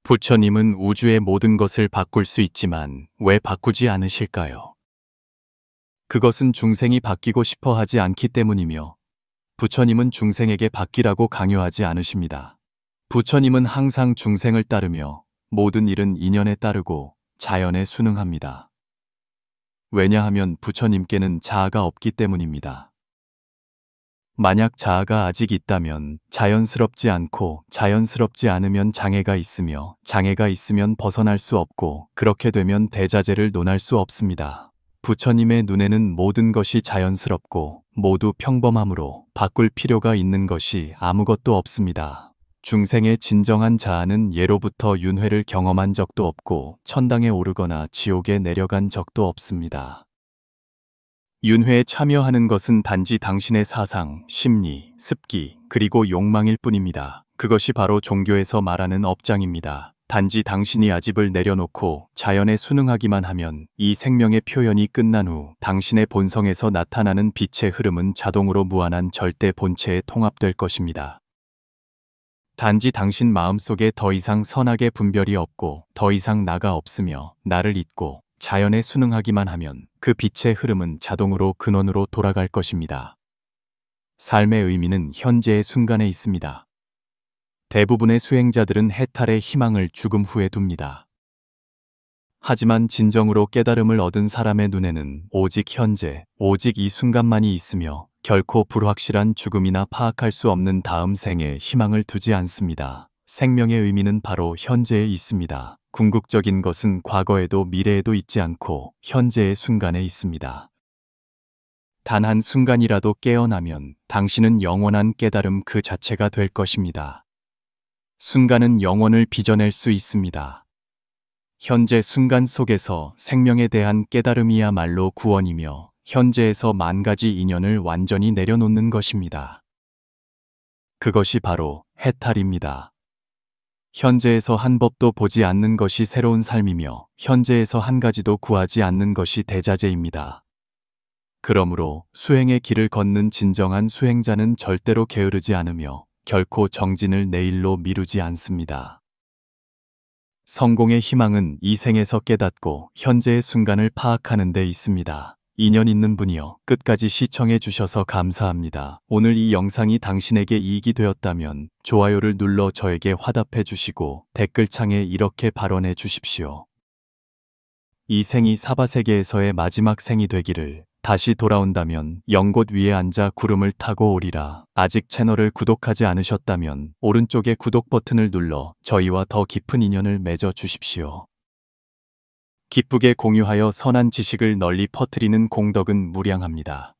부처님은 우주의 모든 것을 바꿀 수 있지만 왜 바꾸지 않으실까요? 그것은 중생이 바뀌고 싶어 하지 않기 때문이며 부처님은 중생에게 바뀌라고 강요하지 않으십니다. 부처님은 항상 중생을 따르며 모든 일은 인연에 따르고 자연에 순응합니다. 왜냐하면 부처님께는 자아가 없기 때문입니다. 만약 자아가 아직 있다면 자연스럽지 않고 자연스럽지 않으면 장애가 있으며 장애가 있으면 벗어날 수 없고 그렇게 되면 대자재를 논할 수 없습니다. 부처님의 눈에는 모든 것이 자연스럽고 모두 평범하므로 바꿀 필요가 있는 것이 아무것도 없습니다. 중생의 진정한 자아는 예로부터 윤회를 경험한 적도 없고 천당에 오르거나 지옥에 내려간 적도 없습니다. 윤회에 참여하는 것은 단지 당신의 사상, 심리, 습기, 그리고 욕망일 뿐입니다. 그것이 바로 종교에서 말하는 업장입니다. 단지 당신이 아집을 내려놓고 자연에 순응하기만 하면 이 생명의 표현이 끝난 후 당신의 본성에서 나타나는 빛의 흐름은 자동으로 무한한 절대 본체에 통합될 것입니다. 단지 당신 마음속에 더 이상 선악의 분별이 없고 더 이상 나가 없으며 나를 잊고 자연에 순응하기만 하면 그 빛의 흐름은 자동으로 근원으로 돌아갈 것입니다. 삶의 의미는 현재의 순간에 있습니다. 대부분의 수행자들은 해탈의 희망을 죽음 후에 둡니다. 하지만 진정으로 깨달음을 얻은 사람의 눈에는 오직 현재, 오직 이 순간만이 있으며 결코 불확실한 죽음이나 파악할 수 없는 다음 생에 희망을 두지 않습니다. 생명의 의미는 바로 현재에 있습니다. 궁극적인 것은 과거에도 미래에도 있지 않고 현재의 순간에 있습니다. 단 한 순간이라도 깨어나면 당신은 영원한 깨달음 그 자체가 될 것입니다. 순간은 영원을 빚어낼 수 있습니다. 현재 순간 속에서 생명에 대한 깨달음이야말로 구원이며 현재에서 만 가지 인연을 완전히 내려놓는 것입니다. 그것이 바로 해탈입니다. 현재에서 한 법도 보지 않는 것이 새로운 삶이며 현재에서 한 가지도 구하지 않는 것이 대자재입니다. 그러므로 수행의 길을 걷는 진정한 수행자는 절대로 게으르지 않으며 결코 정진을 내일로 미루지 않습니다. 성공의 희망은 이 생에서 깨닫고 현재의 순간을 파악하는 데 있습니다. 인연 있는 분이여 끝까지 시청해 주셔서 감사합니다. 오늘 이 영상이 당신에게 이익이 되었다면 좋아요를 눌러 저에게 화답해 주시고 댓글창에 이렇게 발언해 주십시오. 이 생이 사바세계에서의 마지막 생이 되기를. 다시 돌아온다면 연꽃 위에 앉아 구름을 타고 오리라. 아직 채널을 구독하지 않으셨다면 오른쪽에 구독 버튼을 눌러 저희와 더 깊은 인연을 맺어 주십시오. 기쁘게 공유하여 선한 지식을 널리 퍼뜨리는 공덕은 무량합니다.